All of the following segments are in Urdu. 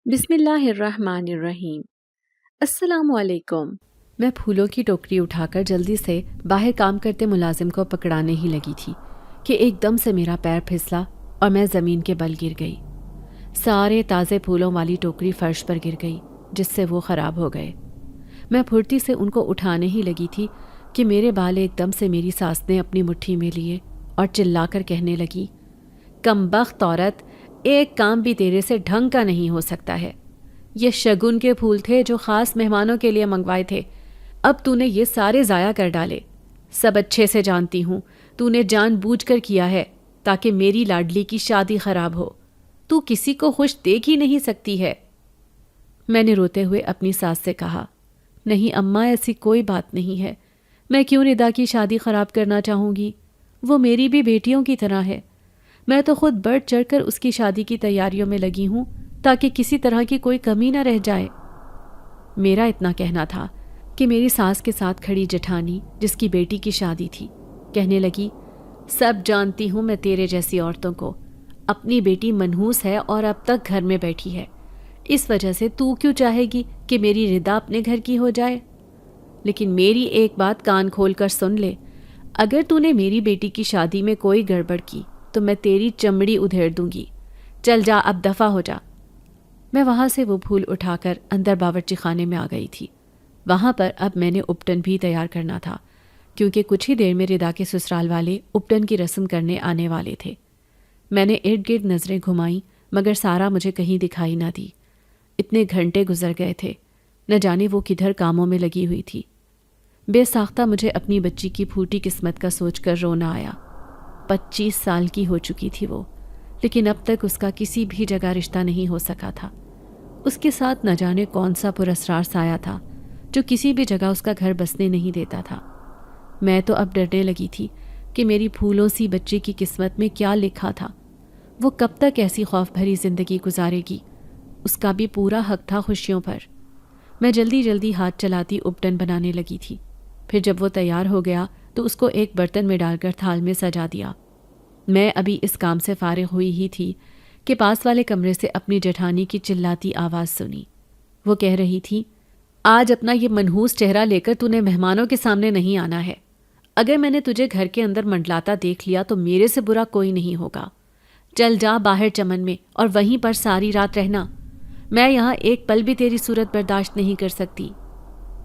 بسم اللہ الرحمن الرحیم۔ السلام علیکم۔ میں پھولوں کی ٹوکری اٹھا کر جلدی سے باہر کام کرتے ملازم کو پکڑانے ہی لگی تھی کہ ایک دم سے میرا پیر پھسلا اور میں زمین کے بل گر گئی۔ سارے تازے پھولوں والی ٹوکری فرش پر گر گئی جس سے وہ خراب ہو گئے۔ میں پھرتی سے ان کو اٹھانے ہی لگی تھی کہ میرے بال ایک دم سے میری ساس نے اپنی مٹھی میں لیے اور چلا کر کہنے لگی، کمبخت عورت، ایک کام بھی تیرے سے ڈھنگ کا نہیں ہو سکتا ہے۔ یہ شگن کے پھول تھے جو خاص مہمانوں کے لیے منگوائے تھے، اب تو نے یہ سارے ضائع کر ڈالے۔ سب اچھے سے جانتی ہوں تو نے جان بوجھ کر کیا ہے تاکہ میری لاڈلی کی شادی خراب ہو۔ تو کسی کو خوش دیکھ ہی نہیں سکتی ہے۔ میں نے روتے ہوئے اپنی ساس سے کہا، نہیں اماں، ایسی کوئی بات نہیں ہے۔ میں کیوں ندا کی شادی خراب کرنا چاہوں گی؟ وہ میری بھی بیٹیوں کی طرح ہے۔ میں تو خود بڑھ چڑھ کر اس کی شادی کی تیاریوں میں لگی ہوں تاکہ کسی طرح کی کوئی کمی نہ رہ جائے۔ میرا اتنا کہنا تھا کہ میری ساس کے ساتھ کھڑی جٹھانی جس کی بیٹی کی شادی تھی کہنے لگی، سب جانتی ہوں میں تیرے جیسی عورتوں کو، اپنی بیٹی منحوس ہے اور اب تک گھر میں بیٹھی ہے، اس وجہ سے تو کیوں چاہے گی کہ میری ردا اپنے گھر کی ہو جائے؟ لیکن میری ایک بات کان کھول کر سن لے، اگر تو نے میری بیٹی کی شادی میں کوئی گڑبڑ کی تو میں تیری چمڑی ادھیڑ دوں گی۔ چل جا، اب دفع ہو جا۔ میں وہاں سے وہ پھول اٹھا کر اندر باورچی خانے میں آ گئی تھی۔ وہاں پر اب میں نے اپٹن بھی تیار کرنا تھا کیونکہ کچھ ہی دیر میں ردا کے سسرال والے اپٹن کی رسم کرنے آنے والے تھے۔ میں نے ارد گرد نظریں گھمائیں مگر سارا مجھے کہیں دکھائی نہ دی۔ اتنے گھنٹے گزر گئے تھے، نہ جانے وہ کدھر کاموں میں لگی ہوئی تھی۔ بے ساختہ مجھے اپنی بچی کی پھوٹی قسمت کا سوچ کر رونا آیا۔ 25 سال کی ہو چکی تھی وہ، لیکن اب تک اس کا کسی بھی جگہ رشتہ نہیں ہو سکا تھا۔ اس کے ساتھ نہ جانے کون سا پراسرار سایہ تھا جو کسی بھی جگہ اس کا گھر بسنے نہیں دیتا تھا۔ میں تو اب ڈرنے لگی تھی کہ میری پھولوں سی بچی کی قسمت میں کیا لکھا تھا۔ وہ کب تک ایسی خوف بھری زندگی گزارے گی؟ اس کا بھی پورا حق تھا خوشیوں پر۔ میں جلدی جلدی ہاتھ چلاتی اپٹن بنانے لگی تھی۔ پھر جب وہ تیار ہو گیا تو اس کو ایک برتن میں ڈال کر تھال میں سجا دیا۔ میں ابھی اس کام سے فارغ ہوئی ہی تھی کہ پاس والے کمرے سے اپنی جٹھانی کی چلاتی آواز سنی۔ وہ کہہ رہی تھی، آج اپنا یہ منحوس چہرہ لے کر تو نے مہمانوں کے سامنے نہیں آنا ہے۔ اگر میں نے تجھے گھر کے اندر منڈلاتا دیکھ لیا تو میرے سے برا کوئی نہیں ہوگا۔ چل جا باہر چمن میں اور وہیں پر ساری رات رہنا۔ میں یہاں ایک پل بھی تیری صورت برداشت نہیں کر سکتی۔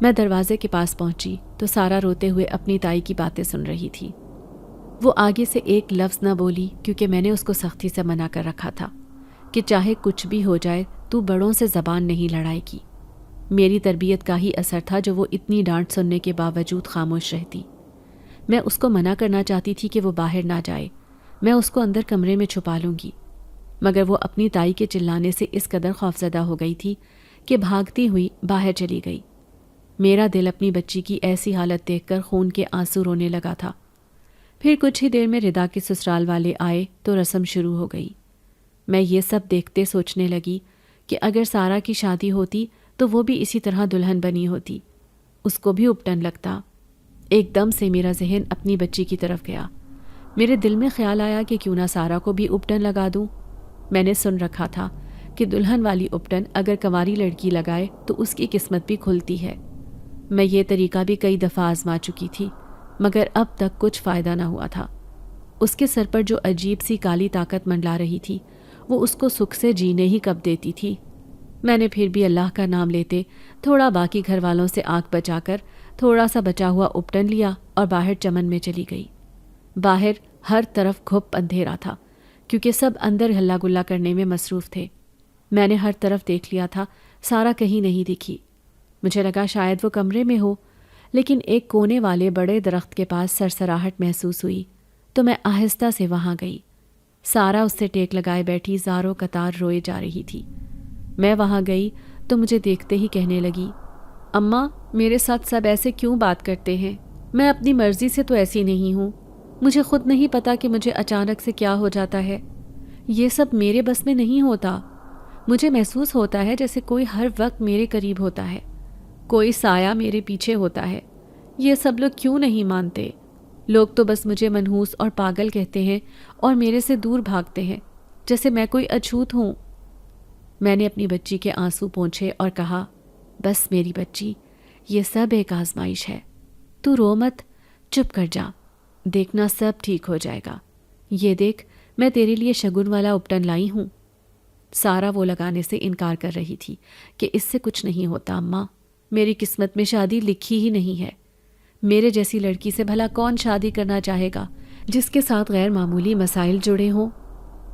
میں دروازے کے پاس پہنچی تو سارا روتے ہوئے اپنی تائی کی باتیں سن رہی تھی۔ وہ آگے سے ایک لفظ نہ بولی کیونکہ میں نے اس کو سختی سے منع کر رکھا تھا کہ چاہے کچھ بھی ہو جائے تو بڑوں سے زبان نہیں لڑائے گی۔ میری تربیت کا ہی اثر تھا جو وہ اتنی ڈانٹ سننے کے باوجود خاموش رہتی۔ میں اس کو منع کرنا چاہتی تھی کہ وہ باہر نہ جائے، میں اس کو اندر کمرے میں چھپا لوں گی، مگر وہ اپنی تائی کے چلانے سے اس قدر خوفزدہ ہو گئی تھی کہ بھاگتی ہوئی باہر چلی گئی۔ میرا دل اپنی بچی کی ایسی حالت دیکھ کر خون کے آنسو رونے لگا تھا۔ پھر کچھ ہی دیر میں ردا کے سسرال والے آئے تو رسم شروع ہو گئی۔ میں یہ سب دیکھتے سوچنے لگی کہ اگر سارا کی شادی ہوتی تو وہ بھی اسی طرح دلہن بنی ہوتی، اس کو بھی اپٹن لگتا۔ ایک دم سے میرا ذہن اپنی بچی کی طرف گیا۔ میرے دل میں خیال آیا کہ کیوں نہ سارا کو بھی اپٹن لگا دوں۔ میں نے سن رکھا تھا کہ دلہن والی اپٹن اگر کنواری لڑکی لگائے تو اس کی قسمت بھی کھلتی ہے۔ میں یہ طریقہ بھی کئی دفعہ آزما چکی تھی مگر اب تک کچھ فائدہ نہ ہوا تھا۔ اس کے سر پر جو عجیب سی کالی طاقت منڈلا رہی تھی وہ اس کو سکھ سے جینے ہی کب دیتی تھی۔ میں نے پھر بھی اللہ کا نام لیتے تھوڑا باقی گھر والوں سے آنکھ بچا کر تھوڑا سا بچا ہوا اپٹن لیا اور باہر چمن میں چلی گئی۔ باہر ہر طرف گھپ اندھیرا تھا کیونکہ سب اندر ہلا گلا کرنے میں مصروف تھے۔ میں نے ہر طرف دیکھ لیا تھا، سارا کہیں نہیں دکھی۔ مجھے لگا شاید وہ کمرے میں ہو، لیکن ایک کونے والے بڑے درخت کے پاس سرسراہٹ محسوس ہوئی تو میں آہستہ سے وہاں گئی۔ سارا اس سے ٹیک لگائے بیٹھی زاروں قطار روئے جا رہی تھی۔ میں وہاں گئی تو مجھے دیکھتے ہی کہنے لگی، اماں میرے ساتھ سب ایسے کیوں بات کرتے ہیں؟ میں اپنی مرضی سے تو ایسی نہیں ہوں۔ مجھے خود نہیں پتا کہ مجھے اچانک سے کیا ہو جاتا ہے۔ یہ سب میرے بس میں نہیں ہوتا۔ مجھے محسوس ہوتا ہے جیسے کوئی ہر وقت میرے قریب ہوتا ہے، کوئی سایہ میرے پیچھے ہوتا ہے۔ یہ سب لوگ کیوں نہیں مانتے؟ لوگ تو بس مجھے منحوس اور پاگل کہتے ہیں اور میرے سے دور بھاگتے ہیں جیسے میں کوئی اچھوت ہوں۔ میں نے اپنی بچی کے آنسو پونچھے اور کہا، بس میری بچی، یہ سب ایک آزمائش ہے، تو رو مت، چپ کر جا، دیکھنا سب ٹھیک ہو جائے گا۔ یہ دیکھ، میں تیرے لیے شگن والا اپٹن لائی ہوں۔ سارا وہ لگانے سے انکار کر رہی تھی کہ اس سے کچھ نہیں ہوتا اماں، میری قسمت میں شادی لکھی ہی نہیں ہے۔ میرے جیسی لڑکی سے بھلا کون شادی کرنا چاہے گا جس کے ساتھ غیر معمولی مسائل جڑے ہوں؟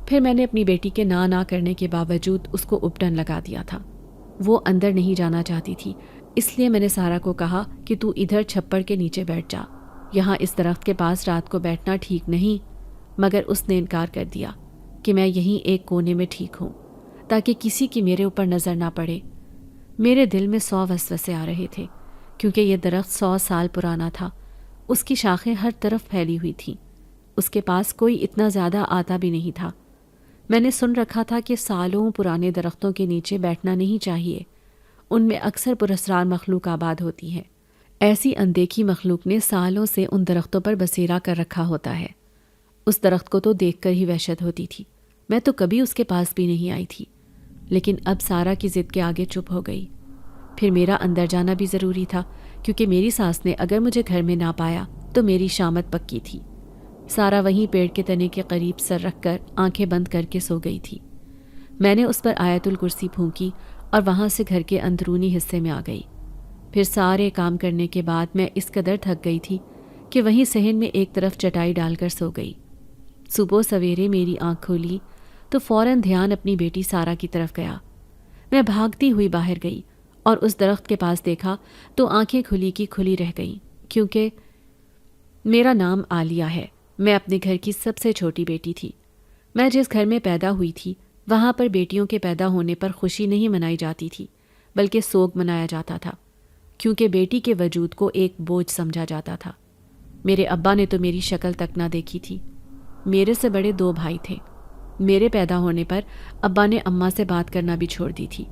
پھر میں نے اپنی بیٹی کے نہ کرنے کے باوجود اس کو اپٹن لگا دیا تھا۔ وہ اندر نہیں جانا چاہتی تھی، اس لیے میں نے سارا کو کہا کہ تو ادھر چھپڑ کے نیچے بیٹھ جا، یہاں اس درخت کے پاس رات کو بیٹھنا ٹھیک نہیں۔ مگر اس نے انکار کر دیا کہ میں یہیں ایک کونے میں ٹھیک ہوں، تاکہ کسی کی میرے اوپر نظر نہ پڑے۔ میرے دل میں 100 وسوسے آ رہے تھے، کیونکہ یہ درخت 100 سال پرانا تھا، اس کی شاخیں ہر طرف پھیلی ہوئی تھیں، اس کے پاس کوئی اتنا زیادہ آتا بھی نہیں تھا۔ میں نے سن رکھا تھا کہ سالوں پرانے درختوں کے نیچے بیٹھنا نہیں چاہیے، ان میں اکثر پراسرار مخلوق آباد ہوتی ہے۔ ایسی اندیکھی مخلوق نے سالوں سے ان درختوں پر بسیرا کر رکھا ہوتا ہے۔ اس درخت کو تو دیکھ کر ہی وحشت ہوتی تھی، میں تو کبھی اس کے پاس بھی نہیں آئی تھی، لیکن اب سارا کی ضد کے آگے چپ ہو گئی۔ پھر میرا اندر جانا بھی ضروری تھا، کیونکہ میری ساس نے اگر مجھے گھر میں نہ پایا تو میری شامت پکی تھی۔ سارا وہیں پیڑ کے تنے کے قریب سر رکھ کر آنکھیں بند کر کے سو گئی تھی۔ میں نے اس پر آیت الکرسی پھونکی اور وہاں سے گھر کے اندرونی حصے میں آ گئی۔ پھر سارے کام کرنے کے بعد میں اس قدر تھک گئی تھی کہ وہیں صحن میں ایک طرف چٹائی ڈال کر سو گئی۔ صبح سویرے میری آنکھ کھولی تو فوراً دھیان اپنی بیٹی سارا کی طرف گیا۔ میں بھاگتی ہوئی باہر گئی اور اس درخت کے پاس دیکھا تو آنکھیں کھلی کی کھلی رہ گئیں، کیونکہ میرا نام عالیہ ہے، میں اپنے گھر کی سب سے چھوٹی بیٹی تھی۔ میں جس گھر میں پیدا ہوئی تھی وہاں پر بیٹیوں کے پیدا ہونے پر خوشی نہیں منائی جاتی تھی، بلکہ سوگ منایا جاتا تھا، کیونکہ بیٹی کے وجود کو ایک بوجھ سمجھا جاتا تھا۔ میرے ابا نے تو میری شکل تک نہ دیکھی تھی۔ میرے سے بڑے 2 بھائی تھے۔ میرے پیدا ہونے پر ابا نے اماں سے بات کرنا بھی چھوڑ دی تھی،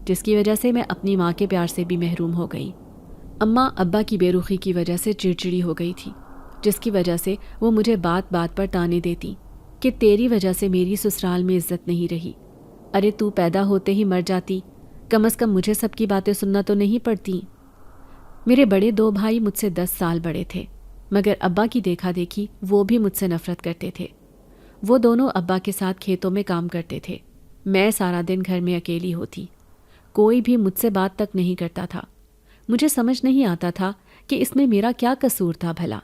جس کی وجہ سے میں اپنی ماں کے پیار سے بھی محروم ہو گئی۔ اماں ابا کی بے رخی کی وجہ سے چڑچڑی ہو گئی تھی، جس کی وجہ سے وہ مجھے بات بات پر تانے دیتی کہ تیری وجہ سے میری سسرال میں عزت نہیں رہی۔ ارے تو پیدا ہوتے ہی مر جاتی، کم از کم مجھے سب کی باتیں سننا تو نہیں پڑتی۔ میرے بڑے 2 بھائی مجھ سے 10 سال بڑے تھے، مگر ابا کی دیکھا دیکھی وہ بھی مجھ سے نفرت کرتے تھے۔ وہ دونوں ابا کے ساتھ کھیتوں میں کام کرتے تھے، میں سارا دن گھر میں اکیلی ہوتی، کوئی بھی مجھ سے بات تک نہیں کرتا تھا۔ مجھے سمجھ نہیں آتا تھا کہ اس میں میرا کیا قصور تھا بھلا۔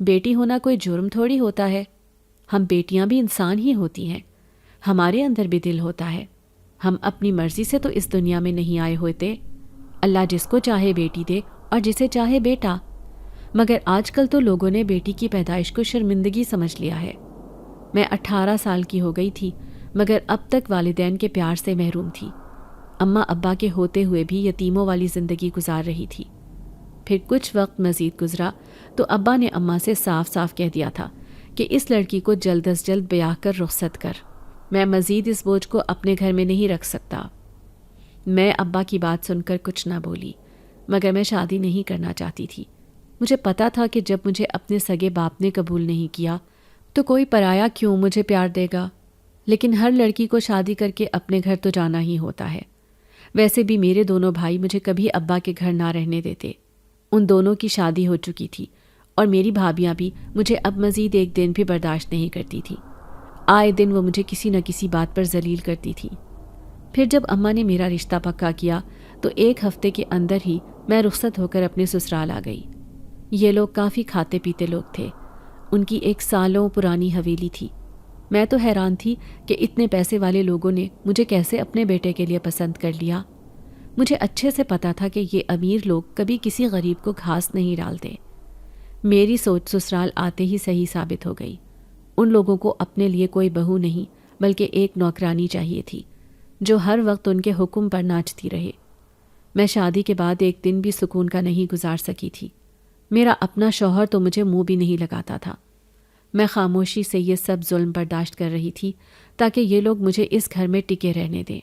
بیٹی ہونا کوئی جرم تھوڑی ہوتا ہے، ہم بیٹیاں بھی انسان ہی ہوتی ہیں، ہمارے اندر بھی دل ہوتا ہے، ہم اپنی مرضی سے تو اس دنیا میں نہیں آئے ہوتے۔ اللہ جس کو چاہے بیٹی دے اور جسے چاہے بیٹا، مگر آج کل تو لوگوں نے بیٹی کی پیدائش کو شرمندگی سمجھ لیا ہے۔ میں 18 سال کی ہو گئی تھی، مگر اب تک والدین کے پیار سے محروم تھی۔ اماں ابا کے ہوتے ہوئے بھی یتیموں والی زندگی گزار رہی تھی۔ پھر کچھ وقت مزید گزرا تو ابا نے اماں سے صاف صاف کہہ دیا تھا کہ اس لڑکی کو جلد از جلد بیاہ کر رخصت کر، میں مزید اس بوجھ کو اپنے گھر میں نہیں رکھ سکتا۔ میں ابا کی بات سن کر کچھ نہ بولی، مگر میں شادی نہیں کرنا چاہتی تھی۔ مجھے پتا تھا کہ جب مجھے اپنے سگے باپ نے قبول نہیں کیا تو کوئی پرایا کیوں مجھے پیار دے گا، لیکن ہر لڑکی کو شادی کر کے اپنے گھر تو جانا ہی ہوتا ہے۔ ویسے بھی میرے دونوں بھائی مجھے کبھی ابا کے گھر نہ رہنے دیتے، ان دونوں کی شادی ہو چکی تھی، اور میری بھابیاں بھی مجھے اب مزید ایک دن بھی برداشت نہیں کرتی تھی۔ آئے دن وہ مجھے کسی نہ کسی بات پر ذلیل کرتی تھی۔ پھر جب اماں نے میرا رشتہ پکا کیا تو 1 ہفتے کے اندر ہی میں رخصت ہو کر اپنے سسرال آ گئی۔ یہ لوگ کافی کھاتے پیتے لوگ تھے، ان کی ایک سالوں پرانی حویلی تھی۔ میں تو حیران تھی کہ اتنے پیسے والے لوگوں نے مجھے کیسے اپنے بیٹے کے لیے پسند کر لیا۔ مجھے اچھے سے پتا تھا کہ یہ امیر لوگ کبھی کسی غریب کو گھاس نہیں ڈالتے۔ میری سوچ سسرال آتے ہی صحیح ثابت ہو گئی۔ ان لوگوں کو اپنے لیے کوئی بہو نہیں بلکہ ایک نوکرانی چاہیے تھی، جو ہر وقت ان کے حکم پر ناچتی رہے۔ میں شادی کے بعد ایک دن بھی سکون کا نہیں گزار سکی تھی۔ میرا اپنا شوہر تو مجھے منہ بھی نہیں لگاتا تھا۔ میں خاموشی سے یہ سب ظلم برداشت کر رہی تھی تاکہ یہ لوگ مجھے اس گھر میں ٹکے رہنے دیں۔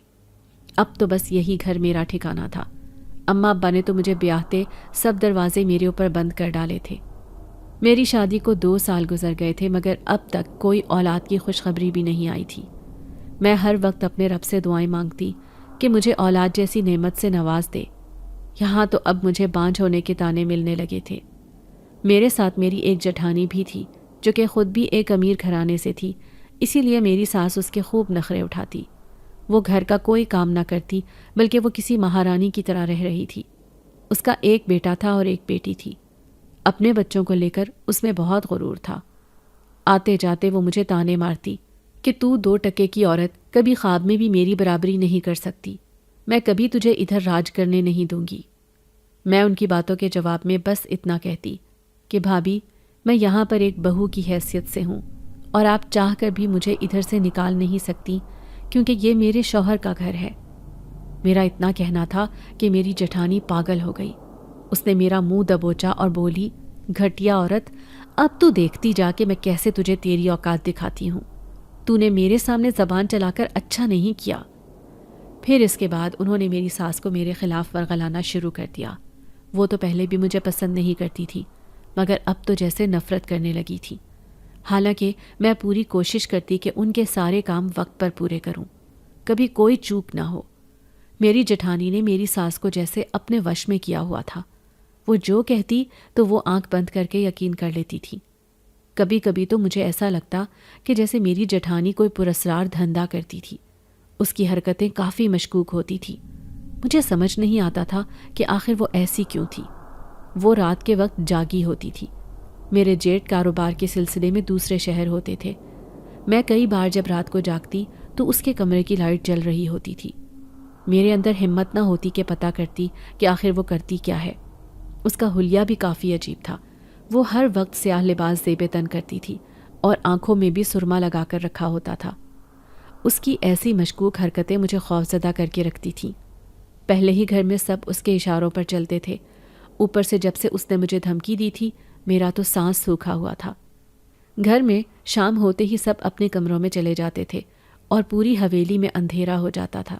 اب تو بس یہی گھر میرا ٹھکانہ تھا۔ اماں ابا نے تو مجھے بیاہتے سب دروازے میرے اوپر بند کر ڈالے تھے۔ میری شادی کو 2 سال گزر گئے تھے، مگر اب تک کوئی اولاد کی خوشخبری بھی نہیں آئی تھی۔ میں ہر وقت اپنے رب سے دعائیں مانگتی کہ مجھے اولاد جیسی نعمت سے نواز دے۔ یہاں تو اب مجھے بانجھ ہونے کے طعنے ملنے لگے تھے۔ میرے ساتھ میری ایک جٹھانی بھی تھی جو کہ خود بھی ایک امیر گھرانے سے تھی، اسی لیے میری ساس اس کے خوب نخرے اٹھاتی۔ وہ گھر کا کوئی کام نہ کرتی بلکہ وہ کسی مہارانی کی طرح رہ رہی تھی۔ اس کا ایک بیٹا تھا اور ایک بیٹی تھی۔ اپنے بچوں کو لے کر اس میں بہت غرور تھا۔ آتے جاتے وہ مجھے تانے مارتی کہ تو 2 ٹکے کی عورت کبھی خواب میں بھی میری برابری نہیں کر سکتی، میں کبھی تجھے ادھر راج کرنے نہیں دوں گی۔ میں ان کی باتوں کے جواب میں بس اتنا کہتی کہ بھابھی، میں یہاں پر ایک بہو کی حیثیت سے ہوں اور آپ چاہ کر بھی مجھے ادھر سے نکال نہیں سکتی کیونکہ یہ میرے شوہر کا گھر ہے۔ میرا اتنا کہنا تھا کہ میری جٹھانی پاگل ہو گئی۔ اس نے میرا منہ دبوچا اور بولی، گھٹیا عورت، اب تو دیکھتی جا کہ میں کیسے تجھے تیری اوقات دکھاتی ہوں۔ تو نے میرے سامنے زبان چلا کر اچھا نہیں کیا۔ پھر اس کے بعد انہوں نے میری ساس کو میرے خلاف ورغلانا شروع کر دیا۔ وہ تو پہلے بھی مجھے پسند نہیں کرتی تھی مگر اب تو جیسے نفرت کرنے لگی تھی۔ حالانکہ میں پوری کوشش کرتی کہ ان کے سارے کام وقت پر پورے کروں، کبھی کوئی چوک نہ ہو۔ میری جٹھانی نے میری ساس کو جیسے اپنے وش میں کیا ہوا تھا۔ وہ جو کہتی تو وہ آنکھ بند کر کے یقین کر لیتی تھی۔ کبھی کبھی تو مجھے ایسا لگتا کہ جیسے میری جٹھانی کوئی پراسرار دھندا کرتی تھی۔ اس کی حرکتیں کافی مشکوک ہوتی تھی۔ مجھے سمجھ نہیں آتا تھا کہ آخر وہ ایسی کیوں تھی۔ وہ رات کے وقت جاگی ہوتی تھی۔ میرے جیٹ کاروبار کے سلسلے میں دوسرے شہر ہوتے تھے۔ میں کئی بار جب رات کو جاگتی تو اس کے کمرے کی لائٹ جل رہی ہوتی تھی۔ میرے اندر ہمت نہ ہوتی کہ پتہ کرتی کہ آخر وہ کرتی کیا ہے۔ اس کا حلیہ بھی کافی عجیب تھا۔ وہ ہر وقت سیاہ لباس زیب تن کرتی تھی اور آنکھوں میں بھی سرما لگا کر رکھا ہوتا تھا۔ اس کی ایسی مشکوک حرکتیں مجھے خوفزدہ کر کے رکھتی تھیں۔ پہلے ہی گھر میں سب اس کے اشاروں پر چلتے تھے، اوپر سے جب سے اس نے مجھے دھمکی دی تھی میرا تو سانس سوکھا ہوا تھا۔ گھر میں شام ہوتے ہی سب اپنے کمروں میں چلے جاتے تھے اور پوری حویلی میں اندھیرا ہو جاتا تھا۔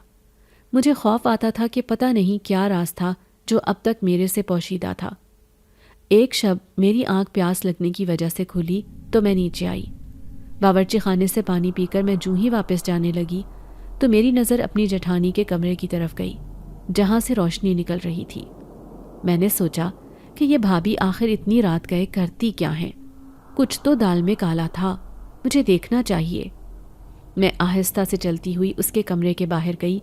مجھے خوف آتا تھا کہ پتہ نہیں کیا راز تھا جو اب تک میرے سے پوشیدہ تھا۔ ایک شب میری آنکھ پیاس لگنے کی وجہ سے کھلی تو میں نیچے آئی۔ باورچی خانے سے پانی پی کر میں جوں ہی واپس جانے لگی تو میری نظر اپنی جٹھانی کے کمرے کی طرف گئی جہاں سے روشنی نکل رہی تھی۔ میں نے سوچا کہ یہ بھابھی آخر اتنی رات گئے کرتی کیا ہیں؟ کچھ تو دال میں کالا تھا، مجھے دیکھنا چاہیے۔ میں آہستہ سے چلتی ہوئی اس کے کمرے کے باہر گئی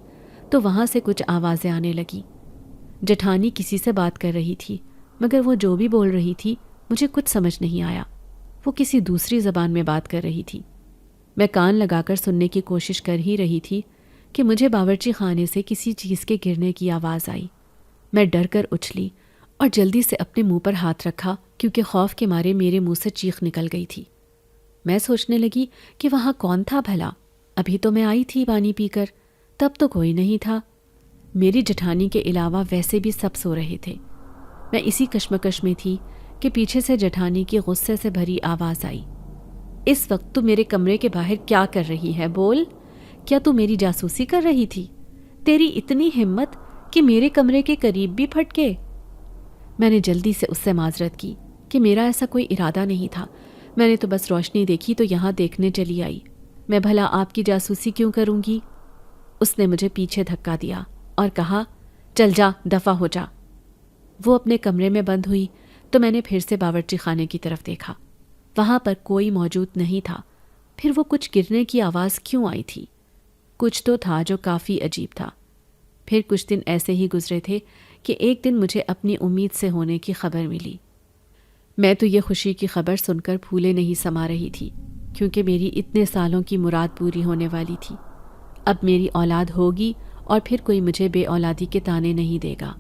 تو وہاں سے کچھ آوازیں آنے لگیں۔ جٹھانی کسی سے بات کر رہی تھی مگر وہ جو بھی بول رہی تھی مجھے کچھ سمجھ نہیں آیا۔ وہ کسی دوسری زبان میں بات کر رہی تھی۔ میں کان لگا کر سننے کی کوشش کر ہی رہی تھی کہ مجھے باورچی خانے سے کسی چیز کے گرنے کی آواز آئی۔ میں ڈر کر اچھلی اور جلدی سے اپنے منہ پر ہاتھ رکھا کیونکہ خوف کے مارے میرے منہ سے چیخ نکل گئی تھی۔ میں سوچنے لگی کہ وہاں کون تھا بھلا؟ ابھی تو میں آئی تھی پانی پی کر، تب تو کوئی نہیں تھا۔ میری جٹھانی کے علاوہ ویسے بھی سب سو رہے تھے۔ میں اسی کشمکش میں تھی کہ پیچھے سے جٹھانی کی غصے سے بھری آواز آئی، اس وقت تو میرے کمرے کے باہر کیا کر رہی ہے؟ بول، کیا تو میری جاسوسی کر رہی تھی؟ تیری اتنی ہمت کہ میرے کمرے کے قریب بھی پھٹ گئے۔ میں نے جلدی سے اس سے معذرت کی کہ میرا ایسا کوئی ارادہ نہیں تھا، میں نے تو بس روشنی دیکھی تو یہاں دیکھنے چلی آئی، میں بھلا آپ کی جاسوسی کیوں کروں گی؟ اس نے مجھے پیچھے دھکا دیا اور کہا، چل جا، دفع ہو جا۔ وہ اپنے کمرے میں بند ہوئی تو میں نے پھر سے باورچی خانے کی طرف دیکھا۔ وہاں پر کوئی موجود نہیں تھا۔ پھر وہ کچھ گرنے کی آواز کیوں آئی تھی؟ کچھ تو تھا جو کافی عجیب تھا۔ پھر کچھ دن ایسے ہی گزرے تھے کہ ایک دن مجھے اپنی امید سے ہونے کی خبر ملی۔ میں تو یہ خوشی کی خبر سن کر پھولے نہیں سما رہی تھی کیونکہ میری اتنے سالوں کی مراد پوری ہونے والی تھی۔ اب میری اولاد ہوگی اور پھر کوئی مجھے بے اولادی کے طعنے نہیں دے گا۔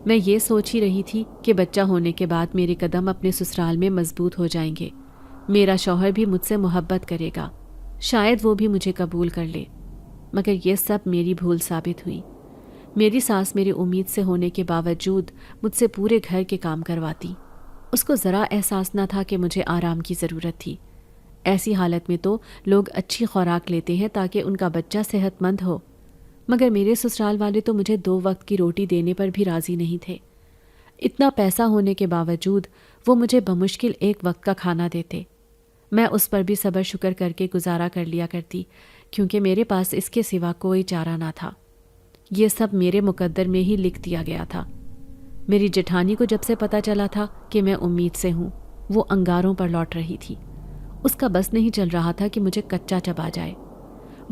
میں یہ سوچ ہی رہی تھی کہ بچہ ہونے کے بعد میرے قدم اپنے سسرال میں مضبوط ہو جائیں گے، میرا شوہر بھی مجھ سے محبت کرے گا، شاید وہ بھی مجھے قبول کر لے۔ مگر یہ سب میری بھول ثابت ہوئی۔ میری ساس میری امید سے ہونے کے باوجود مجھ سے پورے گھر کے کام کرواتی۔ اس کو ذرا احساس نہ تھا کہ مجھے آرام کی ضرورت تھی۔ ایسی حالت میں تو لوگ اچھی خوراک لیتے ہیں تاکہ ان کا بچہ صحت مند ہو، مگر میرے سسرال والے تو مجھے 2 وقت کی روٹی دینے پر بھی راضی نہیں تھے۔ اتنا پیسہ ہونے کے باوجود وہ مجھے بمشکل 1 وقت کا کھانا دیتے۔ میں اس پر بھی صبر شکر کر کے گزارا کر لیا کرتی کیونکہ میرے پاس اس کے سوا کوئی چارہ نہ تھا۔ یہ سب میرے مقدر میں ہی لکھ دیا گیا تھا۔ میری جٹھانی کو جب سے پتہ چلا تھا کہ میں امید سے ہوں، وہ انگاروں پر لوٹ رہی تھی۔ اس کا بس نہیں چل رہا تھا کہ مجھے کچا چبا جائے۔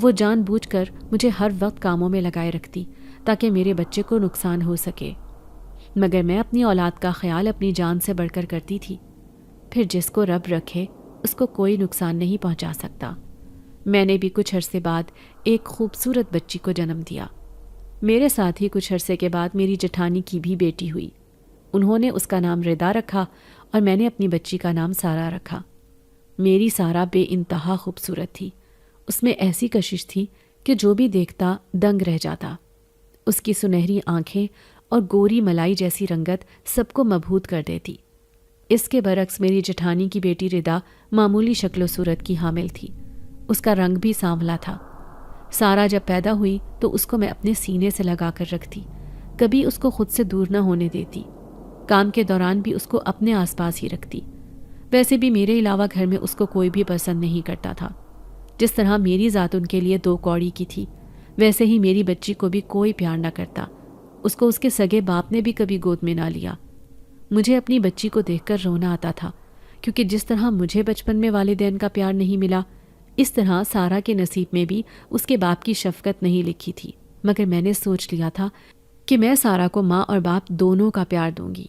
وہ جان بوجھ کر مجھے ہر وقت کاموں میں لگائے رکھتی تاکہ میرے بچے کو نقصان ہو سکے، مگر میں اپنی اولاد کا خیال اپنی جان سے بڑھ کر کرتی تھی۔ پھر جس کو رب رکھے اس کو کوئی نقصان نہیں پہنچا سکتا۔ میں نے بھی کچھ عرصے بعد ایک خوبصورت بچی کو جنم دیا۔ میرے ساتھ ہی کچھ عرصے کے بعد میری جٹھانی کی بھی بیٹی ہوئی۔ انہوں نے اس کا نام ردا رکھا اور میں نے اپنی بچی کا نام سارا رکھا۔ میری سارا بے انتہا خوبصورت تھی۔ اس میں ایسی کشش تھی کہ جو بھی دیکھتا دنگ رہ جاتا۔ اس کی سنہری آنکھیں اور گوری ملائی جیسی رنگت سب کو مبہوت کر دیتی۔ اس کے برعکس میری جٹھانی کی بیٹی ردا معمولی شکل و صورت کی حامل تھی۔ اس کا رنگ بھی سانولا تھا۔ سارا جب پیدا ہوئی تو اس کو میں اپنے سینے سے لگا کر رکھتی، کبھی اس کو خود سے دور نہ ہونے دیتی۔ کام کے دوران بھی اس کو اپنے آس پاس ہی رکھتی۔ ویسے بھی میرے علاوہ گھر میں اس کو کوئی بھی پسند نہیں کرتا تھا۔ جس طرح میری ذات ان کے لیے 2 کوڑی کی تھی، ویسے ہی میری بچی کو بھی کوئی پیار نہ کرتا۔ اس کو اس کے سگے باپ نے بھی کبھی گود میں نہ لیا۔ مجھے اپنی بچی کو دیکھ کر رونا آتا تھا، کیونکہ جس طرح مجھے بچپن میں والدین کا پیار نہیں ملا، اس طرح سارا کے نصیب میں بھی اس کے باپ کی شفقت نہیں لکھی تھی۔ مگر میں نے سوچ لیا تھا کہ میں سارا کو ماں اور باپ دونوں کا پیار دوں گی۔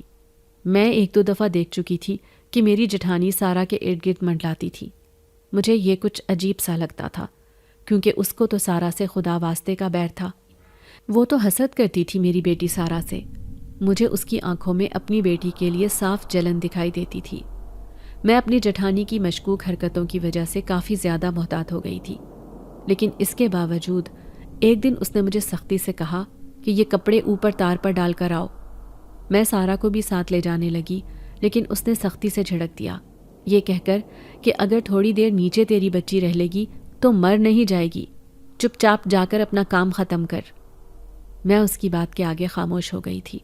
میں 1-2 دفعہ دیکھ چکی تھی کہ میری جٹھانی سارا کے ارد گرد منڈلاتی تھی۔ مجھے یہ کچھ عجیب سا لگتا تھا، کیونکہ اس کو تو سارا سے خدا واسطے کا بیر تھا۔ وہ تو حسد کرتی تھی میری بیٹی سارا سے۔ مجھے اس کی آنکھوں میں اپنی بیٹی کے لیے صاف جلن دکھائی دیتی تھی۔ میں اپنی جٹھانی کی مشکوک حرکتوں کی وجہ سے کافی زیادہ محتاط ہو گئی تھی، لیکن اس کے باوجود ایک دن اس نے مجھے سختی سے کہا کہ یہ کپڑے اوپر تار پر ڈال کر آؤ۔ میں سارا کو بھی ساتھ لے جانے لگی، لیکن اس نے سختی سے جھڑک دیا، یہ کہہ کر کہ اگر تھوڑی دیر نیچے تیری بچی رہ لے گی تو مر نہیں جائے گی، چپ چاپ جا کر اپنا کام ختم کر۔ میں اس کی بات کے آگے خاموش ہو گئی تھی،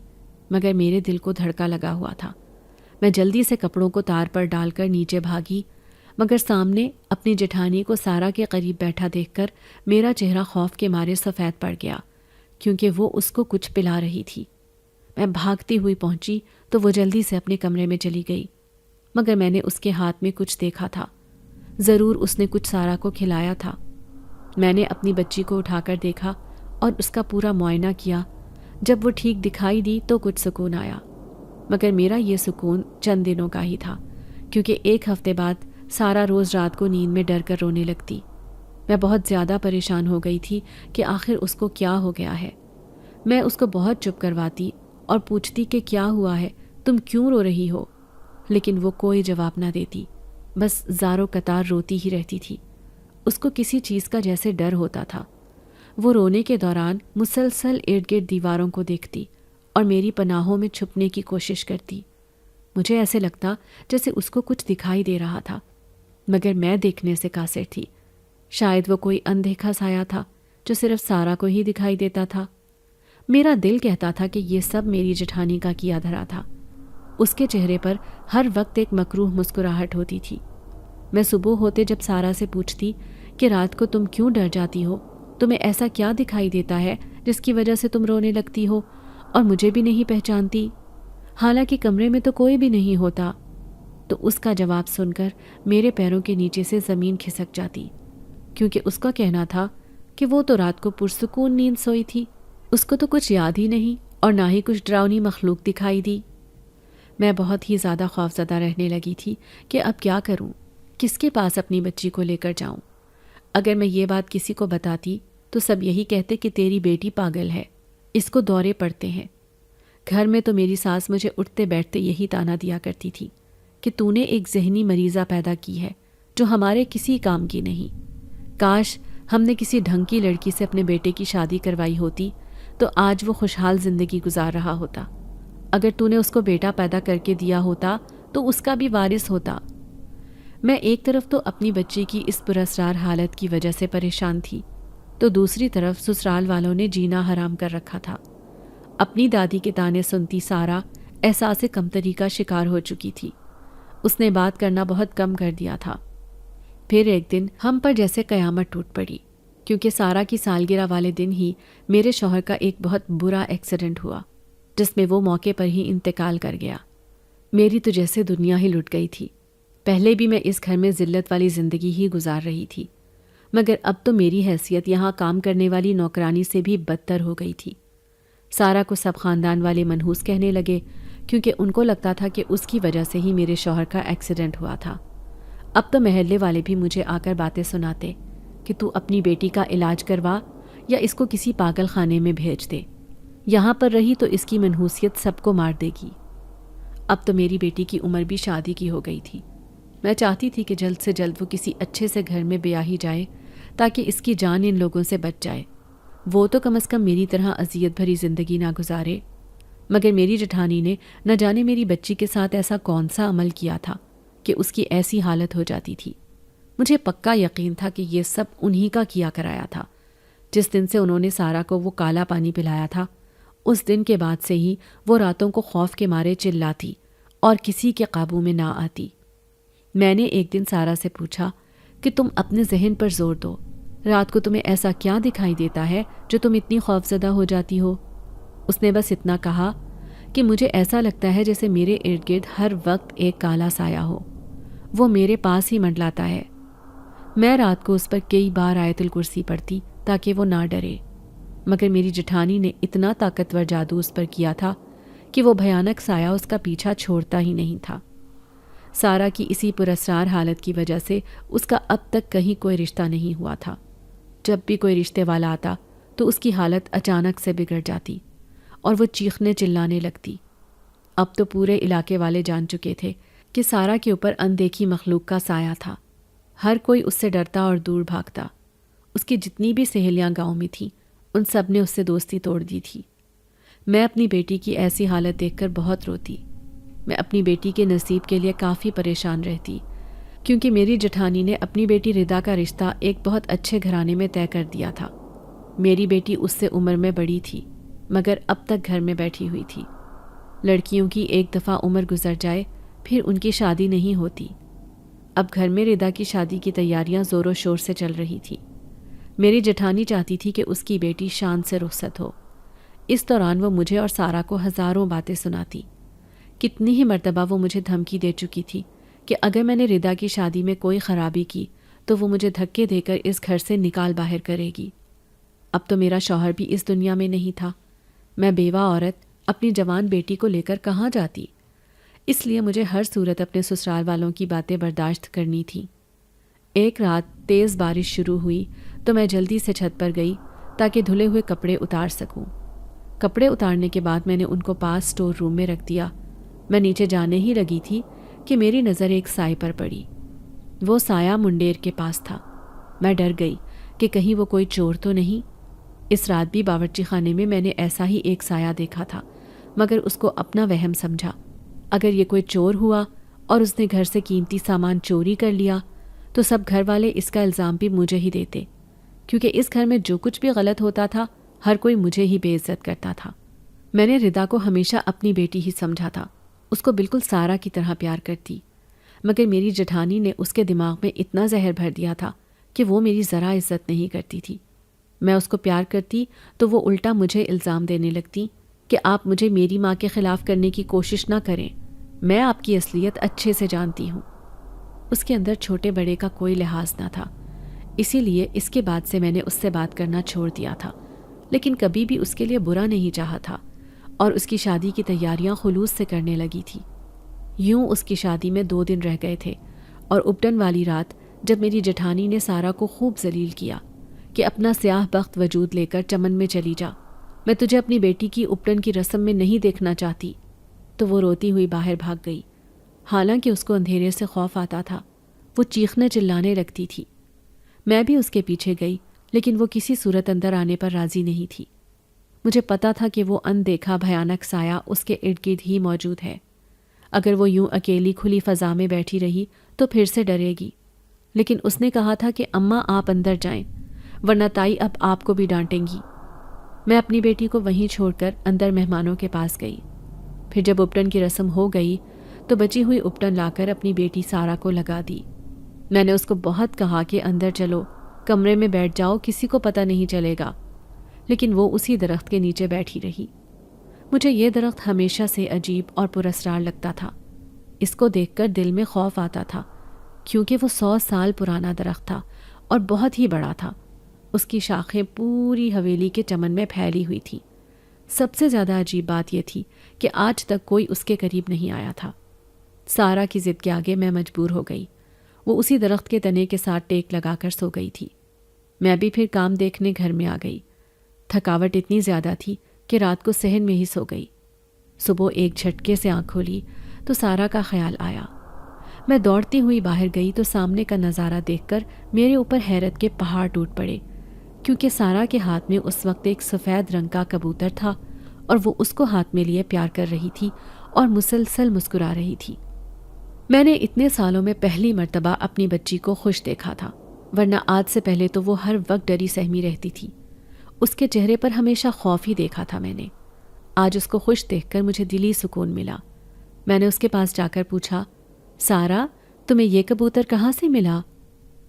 مگر میرے دل کو دھڑکا لگا ہوا تھا۔ میں جلدی سے کپڑوں کو تار پر ڈال کر نیچے بھاگی، مگر سامنے اپنی جٹھانی کو سارا کے قریب بیٹھا دیکھ کر میرا چہرہ خوف کے مارے سفید پڑ گیا، کیونکہ وہ اس کو کچھ پلا رہی تھی۔ میں بھاگتی ہوئی پہنچی تو وہ جلدی سے اپنے کمرے میں چلی گئی، مگر میں نے اس کے ہاتھ میں کچھ دیکھا تھا۔ ضرور اس نے کچھ سارا کو کھلایا تھا۔ میں نے اپنی بچی کو اٹھا کر دیکھا اور اس کا پورا معائنہ کیا۔ جب وہ ٹھیک دکھائی دی تو کچھ سکون آیا، مگر میرا یہ سکون چند دنوں کا ہی تھا، کیونکہ 1 ہفتے بعد سارا روز رات کو نیند میں ڈر کر رونے لگتی۔ میں بہت زیادہ پریشان ہو گئی تھی کہ آخر اس کو کیا ہو گیا ہے۔ میں اس کو بہت چپ کرواتی اور پوچھتی کہ کیا ہوا ہے، تم کیوں رو رہی ہو؟ لیکن وہ کوئی جواب نہ دیتی، بس زاروں قطار روتی ہی رہتی تھی۔ اس کو کسی چیز کا جیسے ڈر ہوتا تھا۔ وہ رونے کے دوران مسلسل ارد گرد دیواروں کو دیکھتی اور میری پناہوں میں چھپنے کی کوشش کرتی۔ مجھے ایسے لگتا جیسے اس کو کچھ دکھائی دے رہا تھا، مگر میں دیکھنے سے قاصر تھی۔ شاید وہ کوئی اندیکھا سایہ تھا جو صرف سارا کو ہی دکھائی دیتا تھا۔ میرا دل کہتا تھا کہ یہ سب میری جٹھانی کا کیا دھرا تھا۔ اس کے چہرے پر ہر وقت ایک مکروہ مسکراہٹ ہوتی تھی۔ میں صبح ہوتے جب سارا سے پوچھتی کہ رات کو تم کیوں ڈر جاتی ہو، تمہیں ایسا کیا دکھائی دیتا ہے جس کی وجہ سے تم رونے لگتی ہو اور مجھے بھی نہیں پہچانتی، حالانکہ کمرے میں تو کوئی بھی نہیں ہوتا، تو اس کا جواب سن کر میرے پیروں کے نیچے سے زمین کھسک جاتی، کیونکہ اس کا کہنا تھا کہ وہ تو رات کو پرسکون نیند سوئی تھی، اس کو تو کچھ یاد ہی نہیں اور نہ ہی کچھ ڈراؤنی مخلوق دکھائی دی۔ میں بہت ہی زیادہ خوفزدہ رہنے لگی تھی کہ اب کیا کروں، کس کے پاس اپنی بچی کو لے کر جاؤں۔ اگر میں یہ بات کسی کو بتاتی تو سب یہی کہتے کہ تیری بیٹی پاگل ہے، اس کو دورے پڑتے ہیں۔ گھر میں تو میری ساس مجھے اٹھتے بیٹھتے یہی تانا دیا کرتی تھی کہ تو نے ایک ذہنی مریضہ پیدا کی ہے جو ہمارے کسی کام کی نہیں۔ کاش ہم نے کسی ڈھنگ کی لڑکی سے اپنے بیٹے کی شادی کروائی ہوتی تو آج وہ خوشحال زندگی گزار رہا ہوتا۔ اگر تو نے اس کو بیٹا پیدا کر کے دیا ہوتا تو اس کا بھی وارث ہوتا۔ میں ایک طرف تو اپنی بچی کی اس پراسرار حالت کی وجہ سے پریشان تھی، تو دوسری طرف سسرال والوں نے جینا حرام کر رکھا تھا۔ اپنی دادی کے تانے سنتی سارا احساس کمتری کا شکار ہو چکی تھی۔ اس نے بات کرنا بہت کم کر دیا تھا۔ پھر ایک دن ہم پر جیسے قیامت ٹوٹ پڑی۔ کیونکہ سارا کی سالگرہ والے دن ہی میرے شوہر کا ایک بہت برا ایکسیڈنٹ ہوا جس میں وہ موقع پر ہی انتقال کر گیا۔ میری تو جیسے دنیا ہی لٹ گئی تھی۔ پہلے بھی میں اس گھر میں ذلت والی زندگی ہی گزار رہی تھی، مگر اب تو میری حیثیت یہاں کام کرنے والی نوکرانی سے بھی بدتر ہو گئی تھی۔ سارا کو سب خاندان والے منحوس کہنے لگے، کیونکہ ان کو لگتا تھا کہ اس کی وجہ سے ہی میرے شوہر کا ایکسیڈنٹ ہوا تھا۔ اب تو محلے والے بھی مجھے آ کر باتیں سناتے کہ تو اپنی بیٹی کا علاج کروا یا اس کو کسی پاگل خانے میں بھیج دے، یہاں پر رہی تو اس کی منحوسیت سب کو مار دے گی۔ اب تو میری بیٹی کی عمر بھی شادی کی ہو گئی تھی۔ میں چاہتی تھی کہ جلد سے جلد وہ کسی اچھے سے گھر میں بیاہی جائے تاکہ اس کی جان ان لوگوں سے بچ جائے، وہ تو کم از کم میری طرح اذیت بھری زندگی نہ گزارے۔ مگر میری جٹھانی نے نہ جانے میری بچی کے ساتھ ایسا کون سا عمل کیا تھا کہ اس کی ایسی حالت ہو جاتی تھی۔ مجھے پکا یقین تھا کہ یہ سب انہی کا کیا کرایا تھا۔ جس دن سے انہوں نے سارا کو وہ کالا پانی پلایا تھا، اس دن کے بعد سے ہی وہ راتوں کو خوف کے مارے چلاتی اور کسی کے قابو میں نہ آتی۔ میں نے ایک دن سارا سے پوچھا کہ تم اپنے ذہن پر زور دو، رات کو تمہیں ایسا کیا دکھائی دیتا ہے جو تم اتنی خوفزدہ ہو جاتی ہو؟ اس نے بس اتنا کہا کہ مجھے ایسا لگتا ہے جیسے میرے ارد گرد ہر وقت ایک کالا سایہ ہو، وہ میرے پاس ہی منڈلاتا ہے۔ میں رات کو اس پر کئی بار آیت الکرسی پڑھتی تاکہ وہ نہ ڈرے، مگر میری جٹھانی نے اتنا طاقتور جادو اس پر کیا تھا کہ وہ بھیانک سایہ اس کا پیچھا چھوڑتا ہی نہیں تھا۔ سارا کی اسی پراسرار حالت کی وجہ سے اس کا اب تک کہیں کوئی رشتہ نہیں ہوا تھا۔ جب بھی کوئی رشتے والا آتا تو اس کی حالت اچانک سے بگڑ جاتی اور وہ چیخنے چلانے لگتی۔ اب تو پورے علاقے والے جان چکے تھے کہ سارا کے اوپر اندیکھی مخلوق کا سایہ تھا۔ ہر کوئی اس سے ڈرتا اور دور بھاگتا۔ اس کی جتنی بھی سہیلیاں گاؤں میں تھیں، ان سب نے اس سے دوستی توڑ دی تھی۔ میں اپنی بیٹی کی ایسی حالت دیکھ کر بہت روتی۔ میں اپنی بیٹی کے نصیب کے لیے کافی پریشان رہتی، کیونکہ میری جٹھانی نے اپنی بیٹی ردا کا رشتہ ایک بہت اچھے گھرانے میں طے کر دیا تھا۔ میری بیٹی اس سے عمر میں بڑی تھی، مگر اب تک گھر میں بیٹھی ہوئی تھی۔ لڑکیوں کی ایک دفعہ عمر گزر جائے پھر ان کی شادی نہیں ہوتی۔ اب گھر میں ردا کی شادی کی تیاریاں زور و شور سے چل رہی تھی۔ میری جٹھانی چاہتی تھی کہ اس کی بیٹی شان سے رخصت ہو۔ اس دوران وہ مجھے اور سارا کو ہزاروں باتیں سناتی۔ کتنی ہی مرتبہ وہ مجھے دھمکی دے چکی تھی کہ اگر میں نے ردا کی شادی میں کوئی خرابی کی تو وہ مجھے دھکے دے کر اس گھر سے نکال باہر کرے گی۔ اب تو میرا شوہر بھی اس دنیا میں نہیں تھا۔ میں بیوہ عورت اپنی جوان بیٹی کو لے کر کہاں جاتی؟ اس لیے مجھے ہر صورت اپنے سسرال والوں کی باتیں برداشت کرنی تھی۔ ایک رات تیز بارش شروع ہوئی تو میں جلدی سے چھت پر گئی تاکہ دھلے ہوئے کپڑے اتار سکوں۔ کپڑے اتارنے کے بعد میں نے ان کو پاس سٹور روم میں رکھ دیا۔ میں نیچے جانے ہی لگی تھی کہ میری نظر ایک سائے پر پڑی۔ وہ سایہ منڈیر کے پاس تھا۔ میں ڈر گئی کہ کہیں وہ کوئی چور تو نہیں۔ اس رات بھی باورچی خانے میں نے ایسا ہی ایک سایہ دیکھا تھا، مگر اس کو اپنا وہم سمجھا۔ اگر یہ کوئی چور ہوا اور اس نے گھر سے قیمتی سامان چوری کر لیا تو سب گھر والے اس کا الزام بھی مجھے ہی دیتے، کیونکہ اس گھر میں جو کچھ بھی غلط ہوتا تھا ہر کوئی مجھے ہی بے عزت کرتا تھا۔ میں نے ردا کو ہمیشہ اپنی بیٹی ہی سمجھا تھا، اس کو بالکل سارا کی طرح پیار کرتی، مگر میری جٹھانی نے اس کے دماغ میں اتنا زہر بھر دیا تھا کہ وہ میری ذرا عزت نہیں کرتی تھی۔ میں اس کو پیار کرتی تو وہ الٹا مجھے الزام دینے لگتی کہ آپ مجھے میری ماں کے خلاف کرنے کی کوشش نہ کریں، میں آپ کی اصلیت اچھے سے جانتی ہوں۔ اس کے اندر چھوٹے بڑے کا کوئی لحاظ نہ تھا، اسی لیے اس کے بعد سے میں نے اس سے بات کرنا چھوڑ دیا تھا، لیکن کبھی بھی اس کے لیے برا نہیں چاہا تھا اور اس کی شادی کی تیاریاں خلوص سے کرنے لگی تھی۔ یوں اس کی شادی میں 2 دن رہ گئے تھے اور اپٹن والی رات جب میری جٹھانی نے سارا کو خوب ذلیل کیا کہ اپنا سیاہ بخت وجود لے کر چمن میں چلی جا، میں تجھے اپنی بیٹی کی اپٹن کی رسم میں نہیں دیکھنا چاہتی، تو وہ روتی ہوئی باہر بھاگ گئی۔ حالانکہ اس کو اندھیرے سے خوف آتا تھا، وہ چیخنے چلانے لگتی تھی۔ میں بھی اس کے پیچھے گئی، لیکن وہ کسی صورت اندر آنے پر راضی نہیں تھی۔ مجھے پتا تھا کہ وہ اندیکھا بھیانک سایہ اس کے ارد گرد ہی موجود ہے۔ اگر وہ یوں اکیلی کھلی فضا میں بیٹھی رہی تو پھر سے ڈرے گی، لیکن اس نے کہا تھا کہ اماں آپ اندر جائیں، ورنہ تائی اب آپ کو بھی ڈانٹیں گی۔ میں اپنی بیٹی کو وہیں چھوڑ کر اندر مہمانوں کے پاس گئی۔ پھر جب اپٹن کی رسم ہو گئی تو بچی ہوئی اپٹن لا کر اپنی بیٹی سارا کو لگا دی۔ میں نے اس کو بہت کہا کہ اندر چلو، کمرے میں بیٹھ جاؤ، کسی کو پتہ نہیں چلے گا۔ لیکن وہ اسی درخت کے نیچے بیٹھی رہی۔ مجھے یہ درخت ہمیشہ سے عجیب اور پراسرار لگتا تھا۔ اس کو دیکھ کر دل میں خوف آتا تھا، کیونکہ وہ 100 سال پرانا درخت تھا اور بہت ہی بڑا تھا۔ اس کی شاخیں پوری حویلی کے چمن میں پھیلی ہوئی تھیں۔ سب سے زیادہ عجیب بات یہ تھی کہ آج تک کوئی اس کے قریب نہیں آیا تھا۔ سارا کی ضد کے آگے میں مجبور ہو گئی۔ وہ اسی درخت کے تنے کے ساتھ ٹیک لگا کر سو گئی تھی۔ میں بھی پھر کام دیکھنے گھر میں آ گئی۔ تھکاوٹ اتنی زیادہ تھی کہ رات کو صحن میں ہی سو گئی۔ صبح ایک جھٹکے سے آنکھ کھولی تو سارا کا خیال آیا۔ میں دوڑتی ہوئی باہر گئی تو سامنے کا نظارہ دیکھ کر میرے اوپر حیرت کے پہاڑ ٹوٹ پڑے، کیونکہ سارا کے ہاتھ میں اس وقت ایک سفید رنگ کا کبوتر تھا اور وہ اس کو ہاتھ میں لیے پیار کر رہی تھی اور مسلسل مسکرا رہی تھی۔ میں نے اتنے سالوں میں پہلی مرتبہ اپنی بچی کو خوش دیکھا تھا، ورنہ آج سے پہلے تو وہ ہر وقت ڈری سہمی رہتی تھی۔ اس کے چہرے پر ہمیشہ خوف ہی دیکھا تھا میں نے۔ آج اس کو خوش دیکھ کر مجھے دلی سکون ملا۔ میں نے اس کے پاس جا کر پوچھا، سارا، تمہیں یہ کبوتر کہاں سے ملا؟